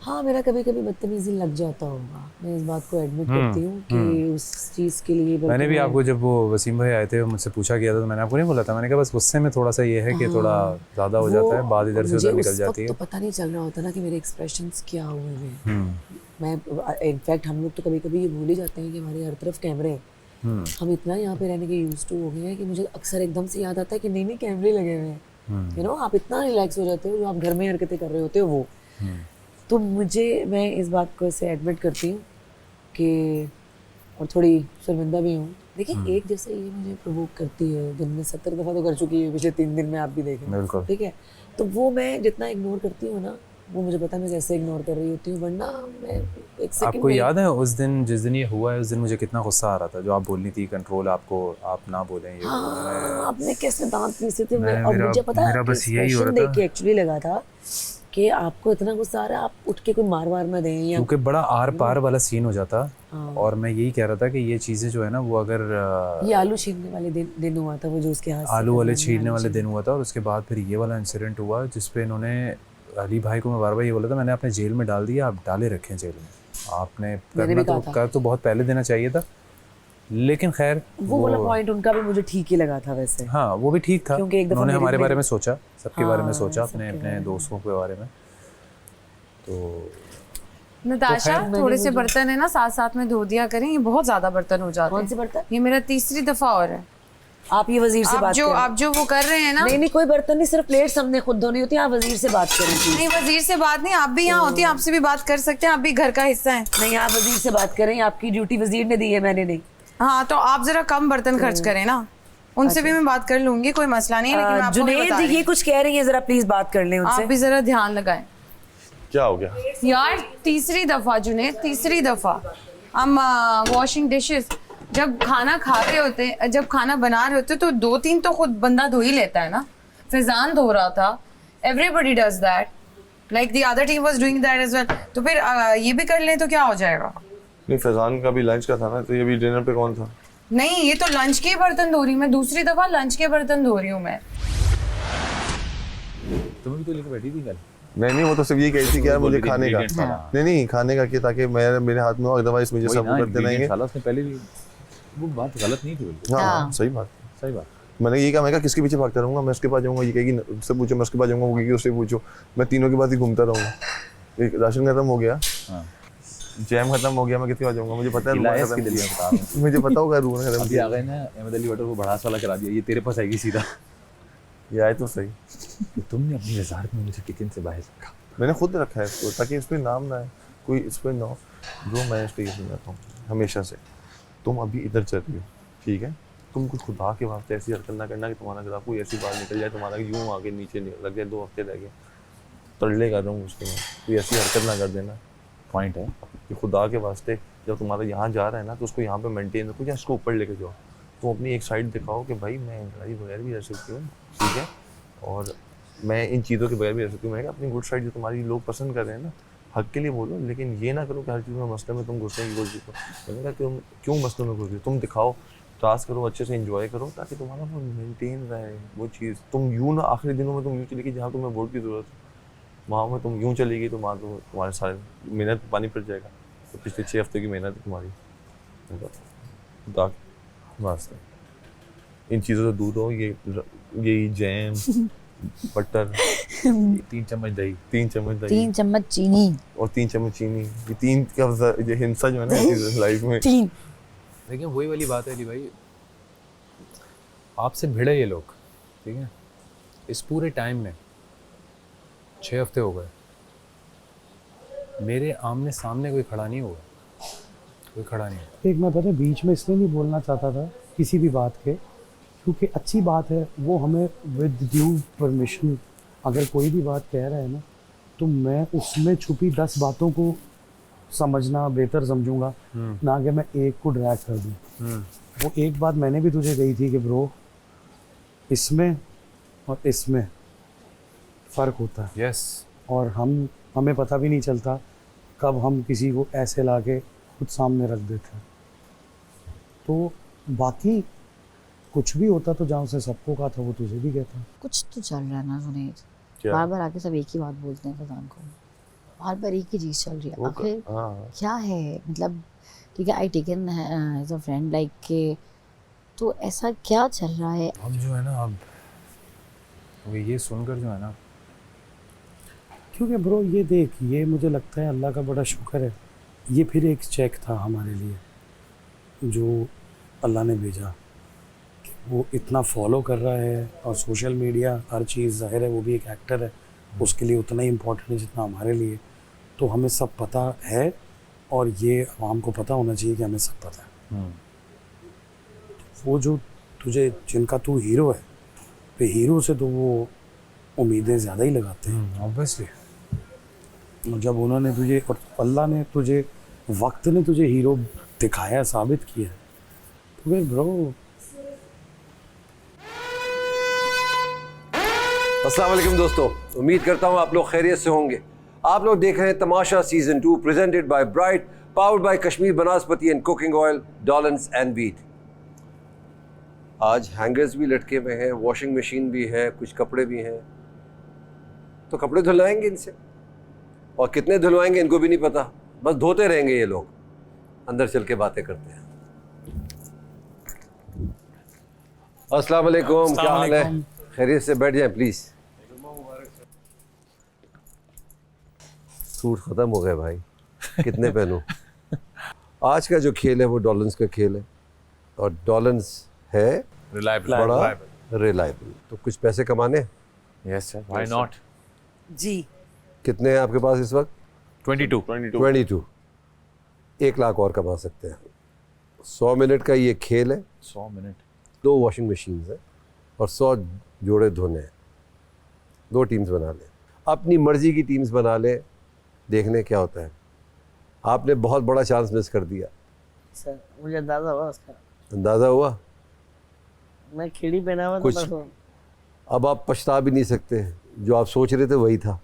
हाँ मेरा कभी कभी बदतमीजी लग जाता होगा, मैं इस बात को एडमिट करती हूँ कि उस चीज़ के लिए मैंने भी आपको जब वो वसीम भाई आए थे मुझसे पूछा किया था तो मैंने आपको नहीं बोला था, मैंने कहा बस गुस्से में थोड़ा सा ये है कि थोड़ा ज़्यादा हो जाता है, बात इधर से उधर निकल जाती है। तो पता नहीं चल रहा होता ना कि मेरे एक्सप्रेशंस क्या हुए हैं। मैं इनफैक्ट हम लोग तो कभी कभी ये भूल ही जाते हैं कि हमारे हर तरफ कैमरे हैं। हम इतना यहाँ पे रहने के यूज्ड टू हो गए हैं कि मुझे अक्सर एकदम से याद आता है कि नहीं कैमरे लगे हुए हैं। यू नो आप इतना रिलैक्स हो जाते हो जो आप घर में हरकतें कर रहे होते हो वो। तो मैं इस बात को ऐसे एडमिट करती हूँ कि और थोड़ी शर्मिंदा भी हूँ। देखिए एक जैसे ये मुझे प्रोवोक करती है, दिन में 70 दफ़ा तो कर चुकी है पिछले 3 दिन में, आप भी देखें ठीक है। तो वो मैं जितना इग्नोर करती हूँ ना, वो मुझे पता है मैं कैसे इग्नोर कर रही होती हूँ, वरना मैं एक सेकंड। आपको याद है उस दिन जिस दिन ये हुआ है उस दिन मुझे कितना गुस्सा आ रहा था, जो आप बोलनी थी कंट्रोल आपको, आप ना बोलें ये। आपने कैसे दांत पीसे थे और मुझे पता है बस यही हो रहा था, एक्चुअली लगा था कि आपको इतना गुस्सा आ रहा है, आप उठ के कोई मार ना दें या क्योंकि बड़ा आर पार वाला सीन हो जाता। और मैं यही कह रहा था कि ये चीज़ें जो है ना वो अगर ये आलू छीलने वाले दिन हुआ था, वो जो उसके हाथ आलू वाले छीलने वाले दिन हुआ था, और उसके बाद फिर ये वाला इंसिडेंट हुआ जिसपे इन्होंने अली भाई को मैं बार बार ये बोला था, मैंने आपने जेल में डाल दिया, आप डाले रखें जेल में, आपने करना तो कर तो बहुत पहले देना चाहिए था, लेकिन खैर वो वाला पॉइंट उनका भी मुझे ठीक ही लगा था वैसे। हाँ वो भी ठीक था, क्योंकि उन्होंने हमारे बारे में सोचा, सबके बारे में सोचा, अपने दोस्तों के बारे में। तो नताशा थोड़े से बर्तन है ना साथ साथ में धो दिया करें, ये बहुत ज्यादा बर्तन हो जाते हैं। कौन से बर्तन? ये मेरा तीसरी दफा और है। आप ये वजीर से बात करें। आप जो वो कर रहे हैं ना। नहीं कोई बर्तन नहीं, सिर्फ प्लेट्स हमने खुद धोनी होती है। आप वजीर से बात करें। नहीं वजीर से बात नहीं, आप भी यहाँ होती हैं, आपसे भी बात कर सकते हैं, आप भी घर का हिस्सा हैं। नहीं आप वजीर से बात करें, आपकी ड्यूटी वजीर ने दी है, मैंने नहीं। हाँ तो आप जरा कम बर्तन खर्च करें ना, उनसे भी मैं बात कर लूंगी, कोई मसला नहीं है। लेकिन जुनैद ये कुछ कह रही है, जरा प्लीज बात कर लें उनसे। आप भी जरा ध्यान लगाएं। क्या हो गया यार तीसरी दफा जुनैद, तीसरी दफा हम वॉशिंग डिशेस जब खाना खा रहे होते, जब खाना बना रहे होते तो 2-3 तो खुद बंदा धो ही लेता है ना। फैजान धो रहा था, everybody does that, like the other team was doing that as well. तो फिर ये भी कर लें तो क्या हो जाएगा। नहीं फैजान का भी लंच का था ना, तो ये भी डिनर पे कौन था? नहीं ये तो लंच के बर्तन धो रही हूँ मैं, दूसरी दफा लंच के बर्तन धो रही हूँ मैं। तुम भी तो लेके बैठी थी कल। नहीं वो तो सिर्फ ये कही थी कि यार मुझे खाने का नहीं खाने का, कि ताकि मेरे हाथ में हो, अदरवाइज मुझे सब करते रहेंगे। उसने पहले भी वो बात गलत नहीं थी बिल्कुल। हाँ सही बात। मैंने ये कहा, मैं किसके पीछे भागता रहूंगा, मैं उसके पास जाऊंगा, ये कहेगी उससे पूछो, मैं उसके पास जाऊंगा, वो कहेगी उससे पूछो, मैं तीनों के पास ही घूमता रहूंगा। राशन खत्म हो गया, जैम खत्म हो गया, मैं किसके पास जाऊंगा? मुझे पता है मुझे पता होगा रूम खत्म। अभी आ गए ना अहमद अली बटर को भड़ास वाला करा दिया, ये तेरे पास आएगी सीधा। ये आए तो सही। तुमने अपनी वजारत में मुझे किचन से बाहर रखा। मैंने खुद रखा है इसको, ताकि इस पर नाम ना है कोई, इस पर ना हो। जो मैं इस पर ये सुनाता हूँ हमेशा से, तुम अभी इधर चल रही हो ठीक है, तुम कुछ खुदा के वास्ते ऐसी हरकत ना करना कि तुम्हारा ग्राफ कोई ऐसी बात निकल जाए, तुम्हारा यूँ आगे नीचे लग जाए, 2 हफ्ते रह गए, तड़ले कर रहा हूँ उसके में, कोई ऐसी हरकत ना कर देना। पॉइंट है कि खुदा के वास्ते जब तुम्हारा यहाँ जा रहा है ना, तो उसको यहाँ पे मेंटेन रखो या इसको ऊपर लेके जाओ। तो अपनी एक साइड दिखाओ कि भाई मैं लड़ाई बगैर भी रह सकती हूँ ठीक है, और मैं इन चीज़ों के बगैर भी रह सकती हूँ। मैं अपनी गुड साइड जो तुम्हारी लोग पसंद कर रहे हैं ना, हक के लिए बोलो, लेकिन ये ना करो कि हर चीज़ में मसले में तुम घुसने की कोशिश करो। मैंने कहा क्यों मसलों में घुस रही हो, तुम दिखाओ, टास्क करो, अच्छे से एंजॉय करो, ताकि तुम्हारा वो मेंटेन रहे वो चीज़। तुम यूँ ना आखिरी दिनों में तुम यूँ चलेगी जहाँ तुम्हें वोट की ज़रूरत है, वहाँ में तुम यूँ चलेगी तो वहाँ तो तुम्हारे सारे मेहनत पानी पड़ जाएगा। तो पिछले 6 हफ्ते की मेहनत है तुम्हारी, वास्ते इन चीज़ों से दूर हो। ये जैम बटर 3 चम्मच दही, 3 चम्मच दही, 3 चम्मच चीनी और 3 चम्मच चीनी। ये 3 का ये हिंसा जो है ना लाइफ में 3। लेकिन वही वाली बात है अली भाई, आपसे भिड़े ये लोग, ठीक है, इस पूरे टाइम में 6 हफ्ते हो गए, मेरे आमने सामने कोई खड़ा नहीं हुआ, कोई खड़ा नहीं हुआ। एक मैं पता है बीच में इसलिए नहीं बोलना चाहता था किसी भी बात के, क्योंकि अच्छी बात है वो हमें विद ड्यू परमिशन अगर कोई भी बात कह रहा है ना, तो मैं उसमें छुपी 10 बातों को समझना बेहतर समझूंगा, ना कि मैं एक को ड्रैग कर दूं। वो एक बात मैंने भी तुझे कही थी कि ब्रो इसमें और इसमें फ़र्क होता है। यस। और हमें पता भी नहीं चलता कब हम किसी को ऐसे लाके खुद सामने रख देते हैं। तो बाकी कुछ भी होता तो जहाँ से सबको कहा था वो तुझे भी कहता। कुछ तो चल रहा है ना जुनैद, क्या? बार बार आके सब एक ही बात बोलते हैं फैजान को, बार बार एक ही चीज़ चल रही है। आखिर क्या है, मतलब ठीक है I taken as a friend like के, तो ऐसा क्या चल रहा है? अब जो है ना, अब वो ये सुनकर जो है ना, क्योंकि ब्रो ये देख, ये मुझे लगता है अल्लाह का बड़ा शुक्र है, ये फिर एक चेक था हमारे लिए जो अल्लाह ने भेजा कि वो इतना फॉलो कर रहा है, और सोशल मीडिया हर चीज़ ज़ाहिर है वो भी एक एक्टर है, उसके लिए उतना ही इम्पोर्टेंट है जितना हमारे लिए। तो हमें सब पता है और ये आवाम को पता होना चाहिए कि हमें सब पता है। वो जो तुझे जिनका तू हीरो है, पे हीरो से तो वो उम्मीदें ज़्यादा ही लगाते हैं ऑब्वियसली। जब उन्होंने तुझे और अल्लाह ने तुझे, वक्त ने तुझे हीरो दिखाया, साबित किया, तो फिर ब्रो। अस्सलाम वालेकुम दोस्तों, उम्मीद करता हूँ आप लोग खैरियत से होंगे। आप लोग देख रहे हैं Tamasha season 2 presented by Bright, powered by Kashmir Banaspati and cooking oil, Dollans and wheat. आज हैंगर्स भी लटके हुए हैं, वॉशिंग मशीन भी है, कुछ कपड़े भी हैं, तो कपड़े धुलवाएंगे इनसे, और कितने धुलवाएंगे इनको भी नहीं पता, बस धोते रहेंगे ये लोग। अंदर चल के बातें करते हैं। अस्सलाम वालेकुम, क्या हाल है? खैरियत से बैठ जाएं प्लीज। सूट खत्म हो गए भाई, कितने पहनूं? आज का जो खेल है वो डॉलन्स का खेल है, और डॉलन्स है रिलायबल, बड़ा रिलायबल। तो कुछ पैसे कमाने। यस सर, व्हाई नॉट जी। कितने हैं आपके पास इस वक्त? 22। 1 लाख और कमा सकते हैं। 100 मिनट का ये खेल है। 100 मिनट, 2 वॉशिंग मशीन्स हैं और 100 जोड़े धोने हैं। 2 टीम्स बना लें, अपनी मर्जी की टीम्स बना लें, देखने क्या होता है। आपने बहुत बड़ा चांस मिस कर दिया सर, मुझे अंदाजा हुआ उसका। अंदाजा हुआ? मैं खिड़ी पहना हुआ कुछ तो अब आप पछता भी नहीं सकते, जो आप सोच रहे थे वही था।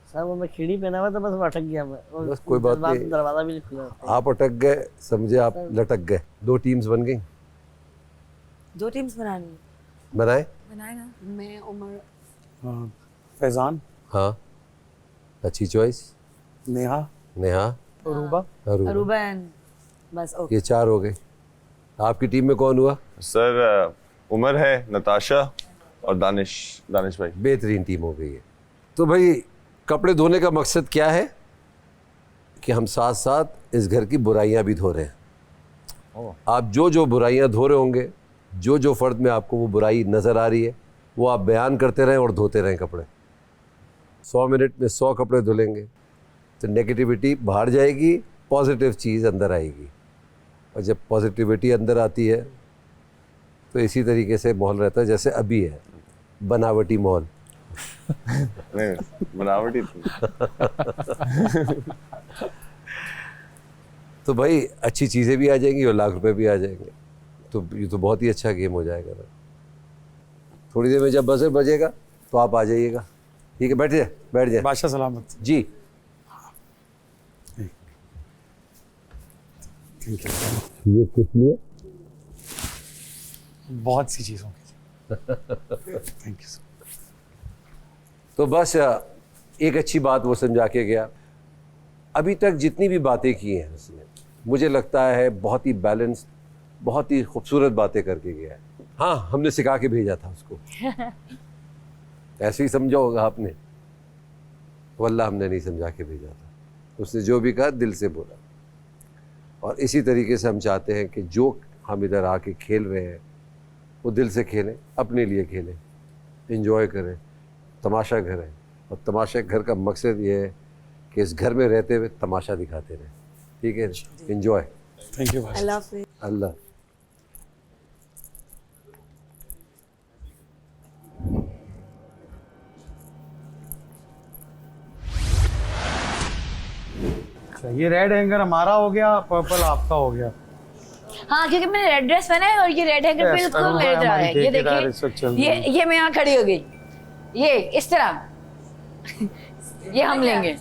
सर वो मैं खिड़ी पहना हुआ था, बस वो अटक गया मैं। बस कोई बात नहीं, दरवाजा भी नहीं खुला। आप अटक गए, समझे आप लटक गए। 2 टीम्स बन गई। 2 टीम्स बनानी बनाए ना। मैं उमर, फैजान, हाँ अच्छी चॉइस। नेहा, अरूबा एंड बस। ओके, ये 4 हो गए। आपकी टीम में कौन हुआ? सर उमर है, नताशा और दानिश भाई। बेहतरीन टीम हो गई है। तो भाई कपड़े धोने का मकसद क्या है कि हम साथ साथ इस घर की बुराइयां भी धो रहे हैं। आप जो बुराइयां धो रहे होंगे, जो फ़र्द में आपको वो बुराई नज़र आ रही है, वो आप बयान करते रहें और धोते रहें कपड़े। 100 मिनट में 100 कपड़े धुलेंगे तो नेगेटिविटी बाहर जाएगी, पॉजिटिव चीज़ अंदर आएगी। और जब पॉजिटिविटी अंदर आती है तो इसी तरीके से माहौल रहता है जैसे अभी है, बनावटी माहौल। नहीं, बनावटी तो भाई अच्छी चीज़ें भी आ जाएंगी और लाख रुपए भी आ जाएंगे। तो ये तो बहुत ही अच्छा गेम हो जाएगा ना। थोड़ी देर में जब बजर बजेगा तो आप आ जाइएगा, ठीक है? बैठ जाए बादशाह सलामत जी। ये किस लिए? बहुत सी चीज़ों के लिए। Thank you. तो बस एक अच्छी बात वो समझा के गया। अभी तक जितनी भी बातें की हैं उसने, मुझे लगता है बहुत ही बैलेंस्ड, बहुत ही खूबसूरत बातें करके गया है। हाँ, हमने सिखा के भेजा था उसको, ऐसे ही समझा होगा आपने, वल्लाह हमने नहीं समझा के भेजा था। उसने जो भी कहा दिल से बोला, और इसी तरीके से हम चाहते हैं कि जो हम इधर आके खेल रहे हैं वो दिल से खेलें, अपने लिए खेलें, एंजॉय करें। तमाशा घर है, और तमाशा घर का मकसद ये है कि इस घर में रहते हुए तमाशा दिखाते रहें। ठीक है, एंजॉय। Thank you. अल्लाह। ये रेड हैंगर हमारा हो गया, पर्पल आपका हो गया। हाँ, क्योंकि मैंने रेड ड्रेस पहना है और ये रेड हैंगर बिल्कुल मेरे तरह है। ये देखिए, ये मैं यहाँ खड़ी हो गई, ये इस तरह ये हम लेंगे।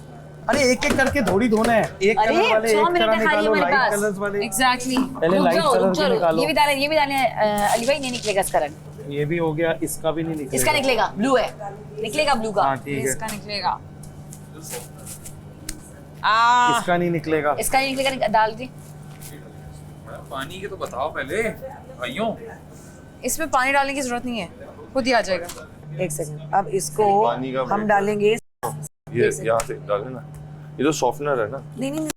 अरे एक एक करके थोड़ी धोना है, एक कलर वाले एक तरह निकालो, लाइट कलर्स वाले। एग्जैक्टली, पहले लाइट कलर के निकालो। ये भी डालें अली भाई, नहीं निकलेगा इसका रंग। ये भी हो गया, इसका भी नहीं निकलेगा। इसका निकलेगा, ब्लू है, निकलेगा ब्लू का। हाँ ठीक है, इसका निकलेगा, इसका नहीं निकलेगा, इसका नहीं निकलेगा। डाल दी पानी के तो बताओ पहले भाइयों। इसमें पानी डालने की जरूरत नहीं है, खुद ही आ जाएगा। एक सेकंड, अब इसको हम डालेंगे, ये यहाँ से डालें ना, ये तो सॉफ्टनर है ना। नहीं नहीं,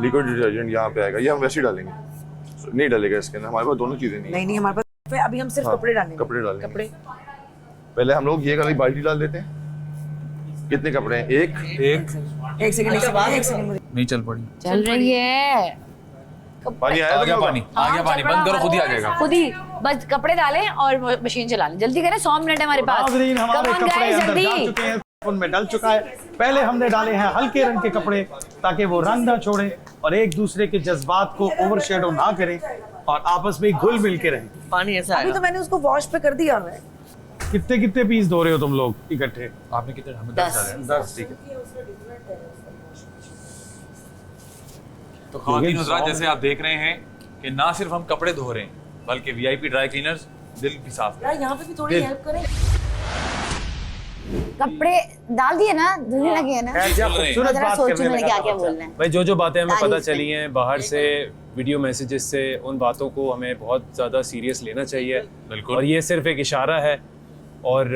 लिक्विड डिटर्जेंट यहाँ पे आएगा, ये हम वैसे ही डालेंगे, नहीं डालेगा इसके अंदर। हमारे पास दोनों चीजें नहीं नहीं हमारे पास अभी हम सिर्फ कपड़े डालेंगे। कपड़े डालेंगे। कपड़े पहले हम लोग ये वाली बाल्टी डाल देते हैं। कितने कपड़े हैं? एक सेकंड नहीं चल पड़ी, चल रही है। पानी आया तो क्या? पानी आ गया, पानी बंद करो, खुद ही आ जाएगा। खुद ही, बस कपड़े डालें और मशीन चला लें। जल्दी करें, 100 मिनट है हमारे पास। नाज़रीन, हमारे Come on कपड़े guys, अंदर जा जल्दी। चुके हैं, उनमें डल चुका है। पहले हमने डाले हैं हल्के रंग के कपड़े ताकि वो रंग ना छोड़े और एक दूसरे के जज्बात को ओवरशैडो ना करें और आपस में घुल मिल के रहें। पानी ऐसा अभी तो मैंने उसको वॉश पे कर दिया है। कितने कितने पीस धो रहे हो तुम लोग इकट्ठे? आपने कितने? हमें 10 ठीक है। तो ख़वातीन हज़रात, जैसे आप देख रहे हैं कि ना सिर्फ हम कपड़े धो रहे हैं बल्कि वीआईपी ड्राई क्लीनर्स दिल भी साफ कर रहे हैं। यहाँ पे भी थोड़ी हेल्प करें। कपड़े डाल दिए ना, धुलने लगे हैं ना। खूबसूरत बात करने लगा क्या क्या बोलना है भाई। जो बातें हमें पता चली हैं बाहर से, वीडियो मैसेजेस से, उन बातों को हमें बहुत ज़्यादा सीरियस लेना चाहिए। बिल्कुल। और ये सिर्फ एक इशारा है, और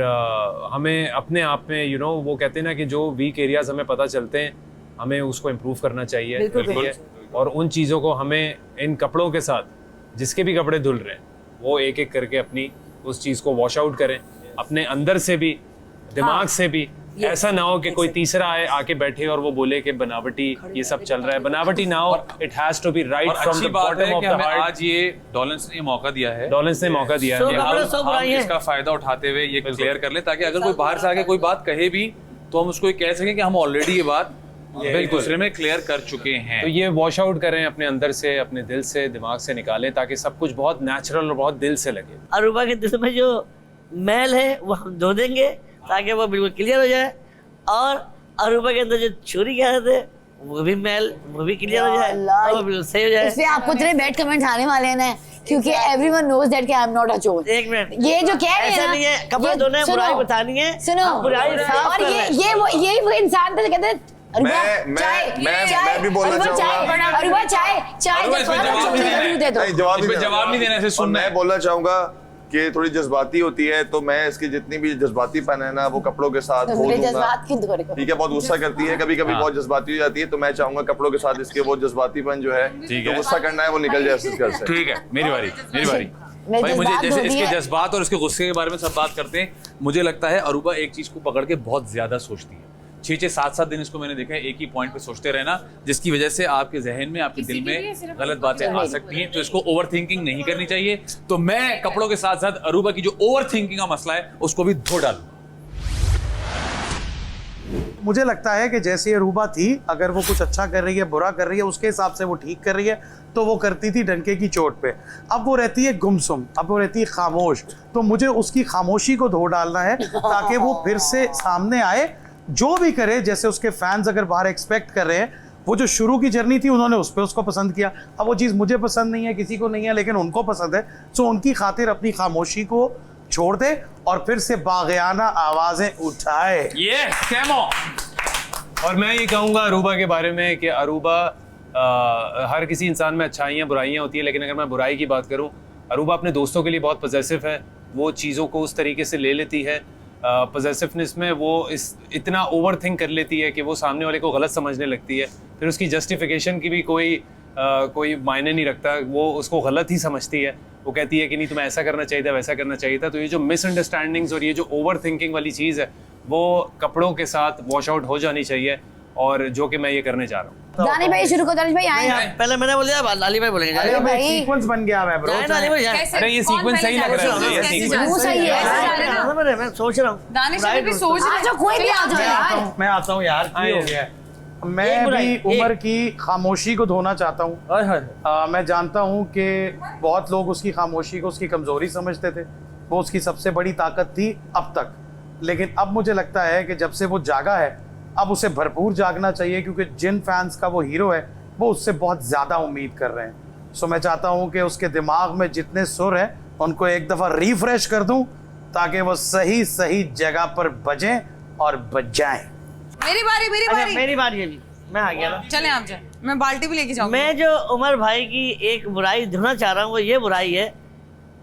हमें अपने आप में वो कहते हैं ना कि जो वीक एरियाज हमें पता चलते हैं, हमें उसको इम्प्रूव करना चाहिए। बिल्कुल। और उन चीज़ों को हमें इन कपड़ों के साथ, जिसके भी कपड़े धुल रहे हैं, वो एक एक करके अपनी उस चीज़ को वॉश आउट करें, अपने अंदर से भी, दिमाग से भी। ऐसा ना हो कि कोई तीसरा आए, आके बैठे और वो बोले कि बनावटी ये सब चल रहा है। बनावटी ना हो, it has to be right from the bottom of the heart. आज ये डॉलेंस ने मौका दिया है, डॉलेंस ने मौका दिया है। हम इसका फायदा उठाते हुए ये क्लियर कर ले, ताकि अगर कोई बाहर से आके कोई बात कहे भी तो हम उसको कह सकें कि हम ऑलरेडी ये बात एक दूसरे में क्लियर कर चुके हैं। तो ये वॉश आउट करें अपने अंदर से, अपने दिल से, दिमाग से निकालें, ताकि सब कुछ बहुत नेचुरल और बहुत दिल से लगे। अरूबा के दिल में जो मैल है वो हम धो देंगे ताकि वो बिल्कुल क्लियर हो जाए, और अरूबा के अंदर जो चोरी की आदत है वो भी मैल, वो भी क्लियर हो जाए और वो बिल्कुल सही हो जाए। इसमें आपको इतने बैड कमेंट्स आने वाले हैं ना, क्योंकि एवरीवन नोज दैट कि आई एम नॉट अ चोर। एक मिनट, ये जो कह रहे हैं ऐसा ना, नहीं है, कपड़े धोने बुराई बतानी है, सुनो, बुराई साफ और कर रहे हैं। ये वो इंसान था जो कहते हैं मैं भी बोलना चाहूंगा। अरूबा चाय जवाब नहीं देना, मैं बोलना चाहूंगा कि थोड़ी जज्बाती होती है, तो मैं इसकी जितनी भी जज्बाती पन है ना वो कपड़ों के साथ धो दूंगा। ठीक है, बहुत गुस्सा करती है, कभी कभी बहुत जज्बाती हो जाती है, तो मैं चाहूंगा कपड़ों के साथ इसके वो जज्बातीपन जो है, जो गुस्सा करना है वो निकल जाए इसके घर से। ठीक है, मेरी बारी। भाई मुझे जैसे इसके जज्बात और इसके गुस्से के बारे में सब बात करते हैं, मुझे लगता है अरूबा एक चीज को पकड़ के बहुत ज्यादा सोचती है। 6-6, 7-7 दिन इसको मैंने देखा है एक ही पॉइंट पे सोचते रहना, जिसकी वजह से आपके जहन में, आपके दिल में गलत बातें आ सकती हैं। तो इसको ओवर थिंकिंग नहीं करनी चाहिए। तो मैं कपड़ों के साथ साथ अरूबा की जो ओवर थिंकिंग का मसला है उसको भी धो डालूंगा। मुझे लगता है कि जैसे अरूबा थी, अगर वो कुछ अच्छा कर रही है, बुरा कर रही है, उसके हिसाब से वो ठीक कर रही है, तो वो करती थी डंके की चोट पे। अब वो रहती है गुमसुम, अब वो रहती है खामोश। तो मुझे उसकी खामोशी को धो डालना है ताकि वो फिर से सामने आए, जो भी करे। जैसे उसके फैंस अगर बाहर एक्सपेक्ट कर रहे हैं, वो जो शुरू की जर्नी थी उन्होंने उस पर उसको पसंद किया। अब वो चीज़ मुझे पसंद नहीं है, किसी को नहीं है, लेकिन उनको पसंद है, तो उनकी खातिर अपनी खामोशी को छोड़ दे और फिर से बाग़ियाना आवाज़ें उठाए। Yes, come on. और मैं ये कहूँगा अरूबा के बारे में कि अरूबा हर किसी इंसान में अच्छाइयाँ बुराइयाँ होती है, लेकिन अगर मैं बुराई की बात करूँ, अरूबा अपने दोस्तों के लिए बहुत पॉजिटिव है। वो चीज़ों को उस तरीके से ले लेती है, पॉजिटिवनेस में वो इतना ओवर थिंक कर लेती है कि वो सामने वाले को गलत समझने लगती है। फिर उसकी जस्टिफिकेशन की भी कोई मायने नहीं रखता, वो उसको गलत ही समझती है। वो कहती है कि नहीं, तुम्हें ऐसा करना चाहिए था, वैसा करना चाहिए था। तो ये जो मिसअंडरस्टैंडिंग्स और ये जो ओवर थिंकिंग वाली चीज़ है, वो कपड़ों के साथ वॉश आउट हो जानी चाहिए, और जो कि मैं ये करने जा रहा हूँ। दानिश भाई शुरू करो, दानिश भाई आए। पहले मैंने बोल दिया, लाली भाई बोलेंगे। अरे भाई सीक्वेंस बन गया है ब्रो। अरे ये सीक्वेंस सही लग रहा है, ये सीक्वेंस सही है। मैं सोच रहा हूँ, दानिश भी सोच रहा है। कोई भी आ जाओ यार। मैं आता हूँ यार, क्या हो गया है? मैं भी उमर की खामोशी को धोना चाहता हूँ। मैं जानता हूँ कि बहुत लोग उसकी खामोशी को उसकी कमजोरी समझते थे, वो उसकी सबसे बड़ी ताकत थी अब तक। लेकिन अब मुझे लगता है कि जब से वो जागा है, अब उसे भरपूर जागना चाहिए, क्योंकि जिन फैंस का वो हीरो है वो उससे बहुत ज़्यादा उम्मीद कर रहे हैं। सो मैं चाहता हूँ कि उसके दिमाग में जितने सुर हैं उनको एक दफ़ा रिफ्रेश कर दूँ, ताकि वो सही सही जगह पर बजें और बज जाएं। मेरी बारी है जी, मैं आ गया ना। चले आप जाए, मैं बाल्टी भी लेके जाऊंगा। मैं जो उमर भाई की एक बुराई धोना चाह रहा हूँ, वो ये बुराई है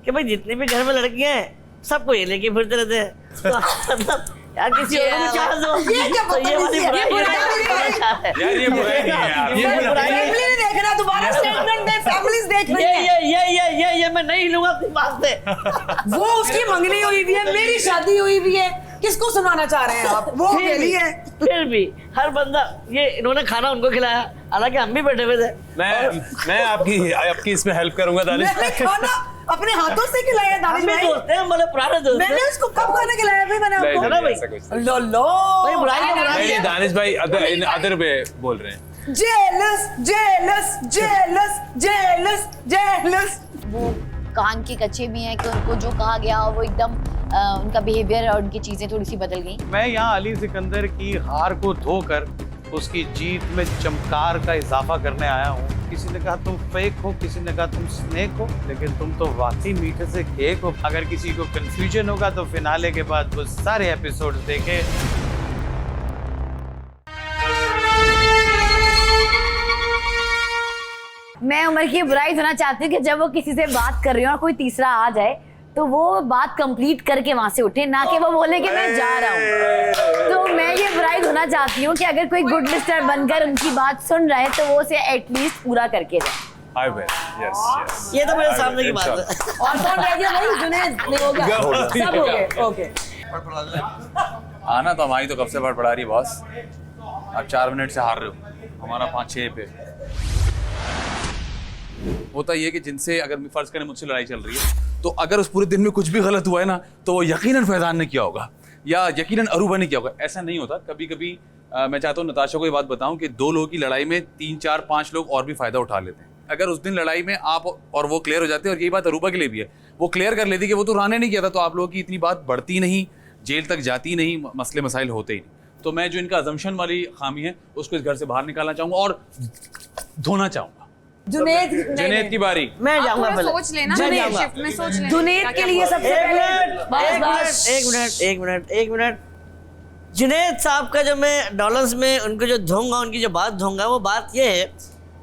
कि भाई जितनी भी घर में लड़कियां हैं, सबको ये लेके फिरते रहते हैं। तो यार किसी और को चाह दो। ये क्या तो ये वाली बुराई यार, ये बुराई नहीं है यार, ये बुराई फैमिली ने देखना, दोबारा स्टेटमेंट दे, फैमिलीज देख रही है। ये मैं नहीं हिलूंगा अपनी बात से। वो उसकी मंगनी हुई हुई है, मेरी शादी हुई हुई है, किसको सुनाना चाह रहे हैं आप? वो अकेली है। फिर भी हर बंदा, ये इन्होंने खाना उनको खिलाया, हालांकि हम भी बैठे हुए थे। मैं आपकी इसमें हेल्प करूंगा दानिश। मैंने खाना अपने हाथों से खिलाया दानिश भाई। दोस्त हैं, हमारे पुराने दोस्त हैं। मैंने उसको कब खाना खिलाया भाई? मैंने आपको लो भाई बुराई नहीं, दानिश भाई अदर वे बोल रहे हैं। Jealous jealous jealous jealous jealous. वो कान के कच्चे भी हैं कि उनको जो कहा गया वो एकदम उनका बिहेवियर और उनकी चीजें थोड़ी सी बदल गई। मैं यहाँ अली सिकंदर की हार को धोकर उसकी जीत में चमकार का इजाफा करने आया हूँ। किसी ने कहा तुम फेक हो, किसी ने कहा तुम स्नेक हो, लेकिन तुम तो वाकई मीठे से केक हो। अगर किसी को कंफ्यूजन होगा तो फिनाले के बाद वो सारे एपिसोड्स देखे। मैं उमर की बुराई धोना चाहती हूँ कि जब वो किसी से बात कर रही हो और कोई तीसरा आ जाए तो वो बात कंप्लीट करके वहां से उठे, ना कि वो बोले कि मैं जा रहा हूँ। तो मैं ये बुराई धोना चाहती हूँ कि अगर कोई गुड लिस्टर बनकर उनकी बात सुन रहा है तो वो उसे एटलीस्ट पूरा करके जाए। ये तो मेरे सामने की बात है। और कौन रह गया भाई? जुनैद नहीं हो गया, सब हो गए। ओके, आना तो हमारी तो कब से फड़फड़ा रही बॉस। आप 4 मिनट से हार रहे हो, हमारा 5-6 पे। होता ये कि जिनसे अगर फर्ज करें मुझसे लड़ाई चल रही है, तो अगर उस पूरे दिन में कुछ भी गलत हुआ है ना, तो वो यकीनन फैजान ने किया होगा या यकीनन अरूबा ने किया होगा। ऐसा नहीं होता। कभी कभी मैं चाहता हूँ नताशा को ये बात बताऊं कि 2 लोगों की लड़ाई में 3, 4, 5 लोग और भी फायदा उठा लेते हैं। अगर उस दिन लड़ाई में आप और वो क्लियर हो जाते हैं, और यही बात अरूबा के लिए भी है, वो क्लियर कर लेती कि वो तो राने नहीं किया था, तो आप लोगों की इतनी बात बढ़ती नहीं, जेल तक जाती नहीं, मसले मसाइल होते ही नहीं। तो मैं जो इनका अजम्पशन वाली खामी है उसको इस घर से बाहर निकालना चाहूंगा और धोना चाहूंगा। जुनैद की बारी। मैं जाऊंगा पहले। सोच लेना, शिफ्ट में सोच लेना। जुनैद के लिए सबसे पहले एक मिनट। जुनैद साहब का जो मैं डॉलर्स में उनको जो धोऊंगा, उनकी जो बात धोऊंगा, वो बात ये है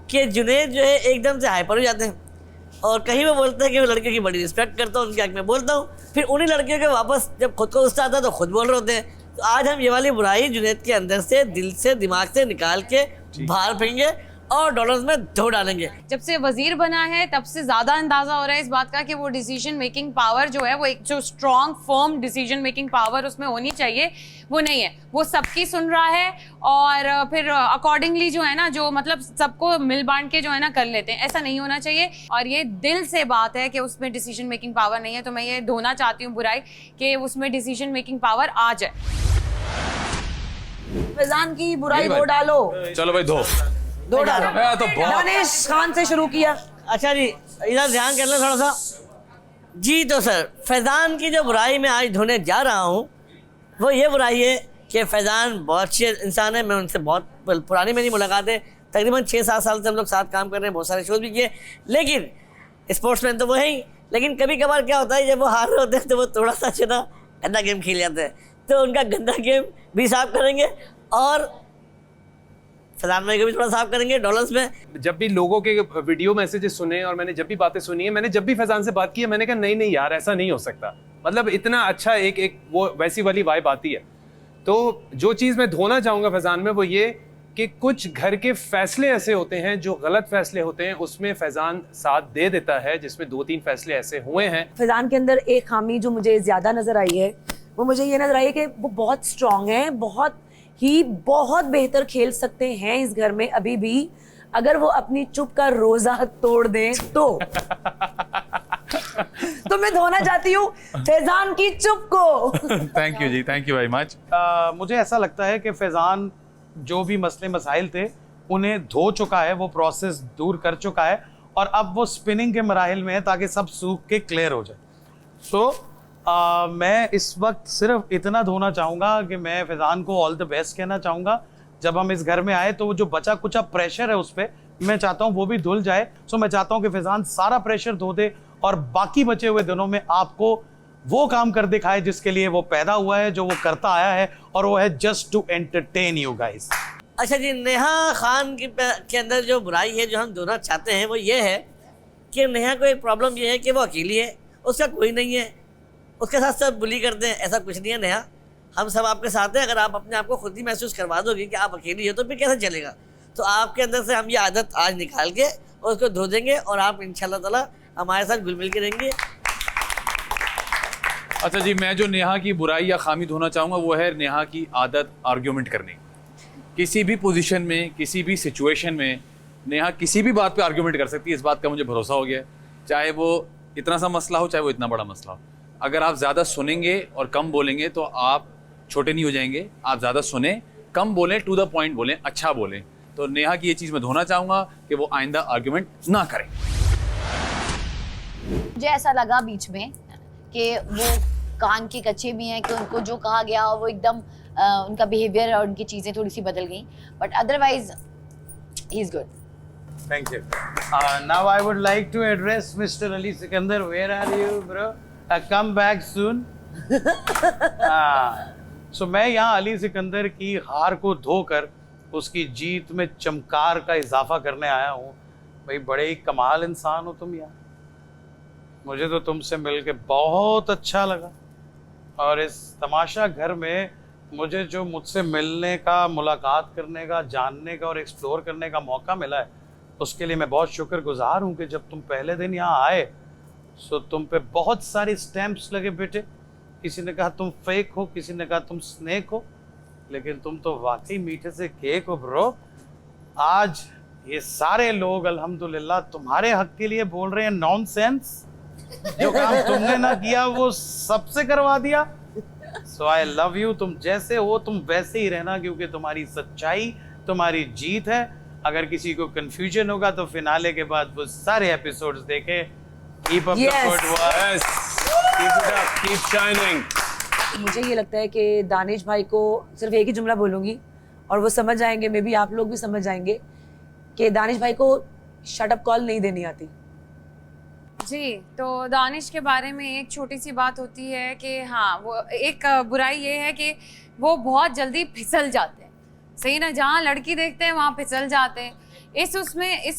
कि जुनैद जो है एकदम से हाइपर हो जाते हैं और कहीं में बोलते हैं कि मैं लड़कियों की बड़ी रिस्पेक्ट करता हूँ, उनके हक में बोलता हूँ, फिर उन्हीं लड़कियों के वापस जब खुद को गुस्सा आता है तो खुद बोल रहे होते हैं। तो आज हम ये वाली बुराई जुनैद के अंदर से, दिल से, दिमाग से निकाल के बाहर फेंकेंगे और डॉलर्स में धो डालेंगे। जब से वजीर बना है तब से ज्यादा अंदाजा हो रहा है इस बात का कि वो डिसीजन मेकिंग पावर जो है, वो एक जो strong firm decision making power उसमें होनी चाहिए, वो नहीं है। वो सबकी सुन रहा है और फिर अकॉर्डिंगली जो है ना, जो मतलब सबको मिल बांट के जो है ना कर लेते हैं। ऐसा नहीं होना चाहिए और ये दिल से बात है कि उसमें डिसीजन मेकिंग पावर नहीं है। तो मैं ये धोना चाहती हूँ बुराई कि उसमें डिसीजन मेकिंग पावर आ जाए। फैजान की बुराई धो डालो। चलो भाई धो डालो। तो दानिश खान से शुरू किया। अच्छा जी, इधर ध्यान कर लें थोड़ा सा जी। तो सर, फैजान की जो बुराई मैं आज धोने जा रहा हूँ वो ये बुराई है कि फैजान बहुत अच्छे इंसान है। मैं उनसे बहुत पुरानी मेरी मुलाकात है, तकरीबन 6-7 साल से हम लोग साथ काम कर रहे हैं, बहुत सारे शोज भी किए। लेकिन स्पोर्ट्समैन तो वो है ही, लेकिन कभी कभार क्या होता है जब वो हार रहे होते हैं तो वो थोड़ा सा गंदा गेम खेल जाते हैं। तो उनका गंदा गेम भी साफ करेंगे और फैजान भाई को भी थोड़ा साफ करेंगे डॉलर्स में। जब भी लोगों के वीडियो मैसेजेस सुने और मैंने जब भी बातें सुनी है, मैंने जब भी फैजान से बात की है, मैंने कहा नहीं नहीं यार ऐसा नहीं हो सकता। मतलब इतना अच्छा एक वो वैसी वाली वाइब आती है। तो जो चीज़ मैं धोना चाहूँगा फैजान में वो ये कि कुछ घर के फैसले ऐसे होते हैं जो गलत फैसले होते हैं, उसमें फैजान साथ दे देता है, जिसमें 2-3 फैसले ऐसे हुए हैं। फैजान के अंदर एक खामी जो मुझे ज़्यादा नज़र आई है वो मुझे ये नज़र आई है कि वो बहुत स्ट्रांग है, बहुत बेहतर खेल सकते हैं इस घर में अभी भी, अगर वो अपनी चुप का रोजा तोड़ दें तो तो मैं धोना चाहती हूँ फैजान की चुप को। थैंक यू जी, थैंक यू वेरी मच। मुझे ऐसा लगता है कि फैजान जो भी मसले मसाइल थे उन्हें धो चुका है, वो प्रोसेस दूर कर चुका है और अब वो स्पिनिंग के मराहिल में है ताकि सब सूख के क्लियर हो जाए। तो मैं इस वक्त सिर्फ इतना धोना चाहूँगा कि मैं फैजान को ऑल द बेस्ट कहना चाहूँगा। जब हम इस घर में आए तो वो जो बचा कुचा प्रेशर है उस पर मैं चाहता हूँ वो भी धुल जाए। सो मैं चाहता हूँ कि फैजान सारा प्रेशर धो दे और बाकी बचे हुए दिनों में आपको वो काम कर दिखाए जिसके लिए वो पैदा हुआ है, जो वो करता आया है, और वो है just to entertain you guys. अच्छा जी, नेहा खान के अंदर जो बुराई है जो हम दोनों चाहते हैं वो ये है कि नेहा को एक प्रॉब्लम ये है कि वो अकेली है, उसका कोई नहीं है, उसके साथ सब बुली करते हैं। ऐसा कुछ नहीं है नेहा, हम सब आपके साथ हैं। अगर आप अपने आप को खुद ही महसूस करवा दोगे कि आप अकेली हो तो फिर कैसे चलेगा। तो आपके अंदर से हम ये आदत आज निकाल के और उसको धो देंगे और आप इंशाल्लाह ताला हमारे साथ घुल मिल के रहेंगे। अच्छा जी, मैं जो नेहा की बुराई या खामी धोना चाहूँगा वो है नेहा की आदत आर्ग्यूमेंट करने। किसी भी पोजीशन में, किसी भी सिचुएशन में नेहा किसी भी बात पे आर्ग्यूमेंट कर सकती है, इस बात का मुझे भरोसा हो गया है। चाहे वो इतना सा मसला हो, चाहे वो इतना बड़ा मसला हो। अगर आप ज़्यादा सुनेंगे और कम बोलेंगे तो आप छोटे नहीं हो जाएंगे। आप ज़्यादा सुने, कम बोलें, टू द पॉइंट बोलें, अच्छा बोलें। तो नेहा की ये चीज़ मैं धोना चाहूँगा कि वो आइंदा आर्ग्यूमेंट ना करें। मुझे ऐसा लगा बीच में कि वो कान के कच्चे भी हैं कि उनको जो कहा गया वो एकदम उनका बिहेवियर और उनकी चीज़ें थोड़ी सी बदल गई, but otherwise he is good. Thank you. Now I would like to address Mr. Ali Sikandar. Where are you, bro? Come back soon. So मैं यहाँ अली सिकंदर की हार को धोकर उसकी जीत में चमकार का इजाफा करने आया हूँ। भाई बड़े ही कमाल इंसान हो तुम यार, मुझे तो तुमसे मिलके बहुत अच्छा लगा। और इस तमाशा घर में मुझे जो मुझसे मिलने का, मुलाकात करने का, जानने का और एक्सप्लोर करने का मौका मिला है उसके लिए मैं बहुत शुक्रगुजार हूँ कि जब तुम पहले दिन यहाँ आए सो तुम पे बहुत सारे स्टैंप्स लगे बेटे। किसी ने कहा तुम फेक हो, किसी ने कहा तुम स्नेक हो, लेकिन तुम तो वाकई मीठे से केक हो ब्रो। आज ये सारे लोग अल्हम्दुलिल्लाह तुम्हारे हक के लिए बोल रहे हैं नॉनसेंस। जो काम तुमने ना किया वो सबसे करवा दिया। सो आई लव यू, तुम जैसे हो तुम वैसे ही रहना, क्योंकि तुम्हारी सच्चाई तुम्हारी जीत है। अगर किसी को कंफ्यूजन होगा तो फिनाले के बाद वो सारे एपिसोड्स देखे। Keep up the good work, keep it up, keep shining. मुझे ये लगता है कि दानिश भाई को सिर्फ एक ही जुमला बोलूंगी और वो समझ जाएंगे, मे बी आप लोग भी समझ जाएंगे कि दानिश भाई को शट अप कॉल नहीं देनी आती। जी, तो दानिश के बारे में एक छोटी सी बात होती है कि हाँ, वो एक बुराई ये है कि वो बहुत जल्दी फिसल जाते हैं। सही ना, जहाँ लड़की देखते हैं वहाँ फिसल जाते हैं। इस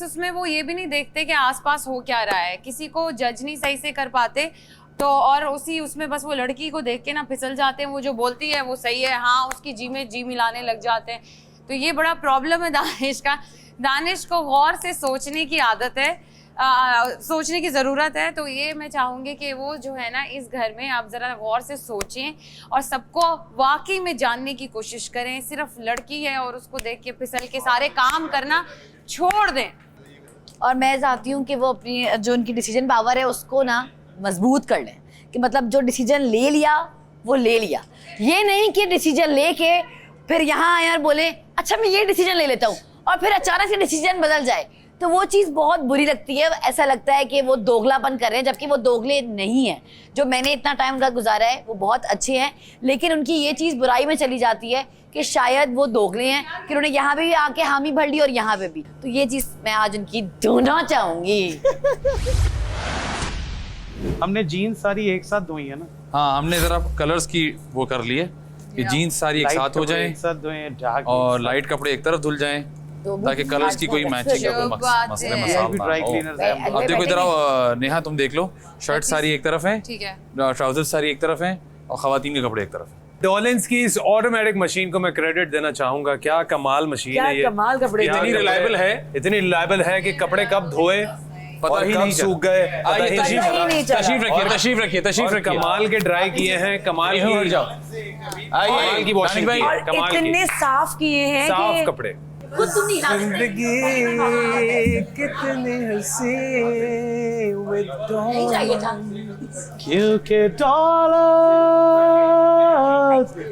उसमें वो ये भी नहीं देखते कि आसपास हो क्या रहा है, किसी को जज नहीं सही से कर पाते। तो और उसमें बस वो लड़की को देख के ना फिसल जाते हैं। वो जो बोलती है वो सही है, हाँ, उसकी जी में जी मिलाने लग जाते हैं। तो ये बड़ा प्रॉब्लम है दानिश का। दानिश को गौर से सोचने की आदत है, सोचने की ज़रूरत है। तो ये मैं चाहूँगी कि वो जो है ना, इस घर में आप ज़रा गौर से सोचें और सबको वाकई में जानने की कोशिश करें। सिर्फ लड़की है और उसको देख के फिसल के सारे काम करना छोड़ दें। और मैं चाहती हूँ कि वो अपनी जो उनकी डिसीजन पावर है उसको ना मजबूत कर लें, कि मतलब जो डिसीजन ले लिया वो ले लिया। ये नहीं कि डिसीजन लेके फिर यहाँ आए और बोले अच्छा मैं ये डिसीजन ले लेता हूँ और फिर अचानक से डिसीजन बदल जाए, तो वो चीज़ बहुत बुरी लगती है। ऐसा लगता है कि वो दोगलापन कर रहे हैं, जबकि वो दोगले नहीं है। जो मैंने इतना टाइम उनका गुजारा है वो बहुत अच्छे हैं, लेकिन उनकी ये चीज़ बुराई में चली जाती है कि शायद वो दोगले हैं कि उन्होंने यहाँ पे भी आके हामी भर ली और यहाँ पे भी। तो ये चीज़ मैं आज उनकी ढूंढना चाहूँगी। हमने जीन्स सारी एक साथ धोई है ना? हाँ, हमने जरा कलर्स की वो कर लिए कि जीन्स सारी एक साथ हो जाएं एक साथ धोएं, और लाइट कपड़े एक तरफ धुल जाएं ताकि कलर्स की कोई मैचिंग का कोई मसले मसाल ना हो। अब देखो इधर आओ नेहा, तुम देख लो, शर्ट सारी एक तरफ है, ठीक है, ट्राउजर सारी एक तरफ है और खवातीन के कपड़े एक तरफ है। डॉलिंस की इस ऑटोमेटिक मशीन को मैं क्रेडिट देना चाहूंगा। क्या कमाल मशीन है ये, कमाल कपड़े, इतनी रिलायबल है कि कपड़े कब धोए पता ही नहीं सूख गए, तशरीफ रखिए कमाल के ड्राई किए हैं, कमाल की वॉशिंग की है, कमाल की इतने साफ किए हैं साफ कपड़े। जिंदगी कितनी हंसी क्योंकि डॉलर्स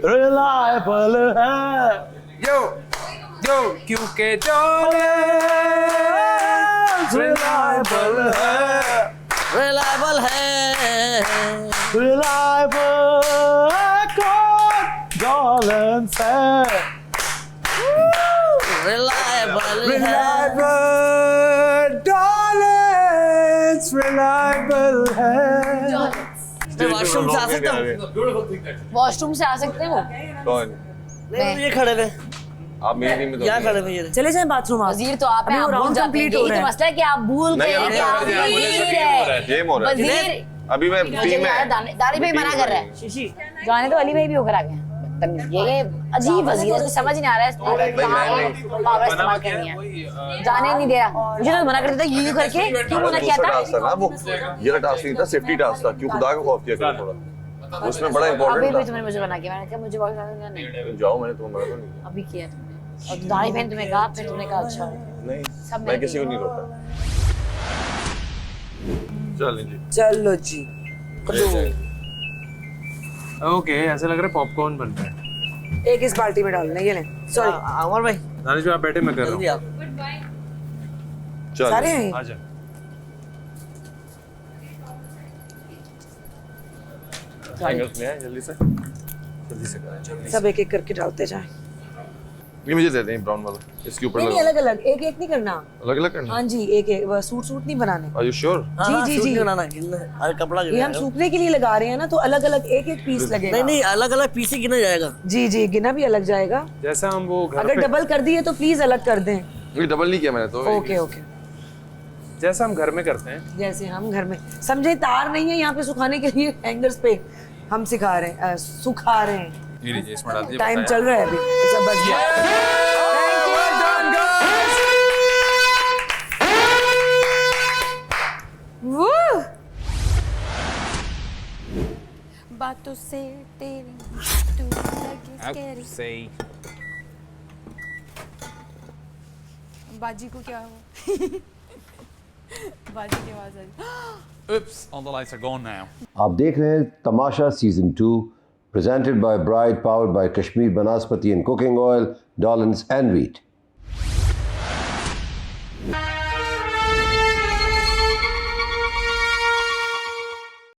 रिलायबल है, यो क्योंकि डॉलर्स रिलायबल है, रिलायबल है, डॉलर्स है, रिलायबल डॉलर्स रिलायबल है। वॉशरूम से आ सकते हो? वॉशरूम से आ सकते हो? कौन? नहीं, ये खड़े थे आप मेरी टीम में यहाँ खड़े थे ये। चले जाएं बाथरूम। वजीर तो आप हैं, आप भूल जाते हैं। यही तो मसला है कि आप भूल गए कि आप वजीर है। वजीर अभी मैं टीम में दानिश भाई मना कर रहा है, जाने तो अली भाई भी होकर आ गए। ये अजीब वजीर है, समझ नहीं आ रहा है पावर इस्तेमाल करनी है, जाने नहीं दे रहा। मुझे तो मना कर देता यूं करके। क्यों मना किया था? वो ये टास्क नहीं था, सेफ्टी टास्क था। क्यों खुदा को खौफ किया करो थोड़ा, उसमें बड़ा इंपॉर्टेंट अभी तुमने मुझे मना किया, मैंने कहा मुझे बहुत ज्यादा नहीं जाओ, मैंने तुम्हें मना तो नहीं अभी किया तुमने। और दानिश भाई ने तुम्हें कहा, फिर तुमने कहा अच्छा नहीं, सब मैं किसी को नहीं रोका। चलो जी ओके, ऐसा लग रहा है पॉपकॉर्न बन रहा है। एक इस बाल्टी में डालना, ये ले। सॉरी अमर भाई, दानिश भाई आप बैठे, मैं कर रहा हूँ। सारे हैं आ जाओ। जल्दी से सब एक एक करके डालते जाएं। ये मुझे दे दें ब्राउन वाला, इसके ऊपर नहीं अलग अलग, एक एक नहीं करना, अलग अलग करना। हाँ जी, एक एक सूट नहीं बनाने। Are you sure? जी जी जी, बनाना हर कपड़ा ये हम सूखने के लिए लगा रहे हैं ना, तो अलग अलग एक एक पीस लगेगा। नहीं नहीं, अलग अलग पीस ही गिना जाएगा। जी जी, गिना भी अलग जाएगा। जैसा हम वो घर अगर डबल कर दिए तो प्लीज अलग कर दें। ये डबल नहीं किया मैंने तो। ओके ओके, जैसा हम घर में करते हैं, जैसे हम घर में, समझे तार नहीं है यहाँ पे सुखाने के लिए, हैंगर्स पे हम सिखा रहे हैं, सुखा रहे हैं। ये लीजिए, इसमें डाल दिया। टाइम चल रहा है अभी। अच्छा बच गया। बातों से तेरी तू लगे स्कैरी। बाजी को क्या हुआ? बाजी की आवाज आ रही। Oops, all the lights are gone now. आप देख रहे हैं Tamasha season 2, presented by Bride, powered by Kashmir Banaspati and Cooking Oil, Dollins and Wheat.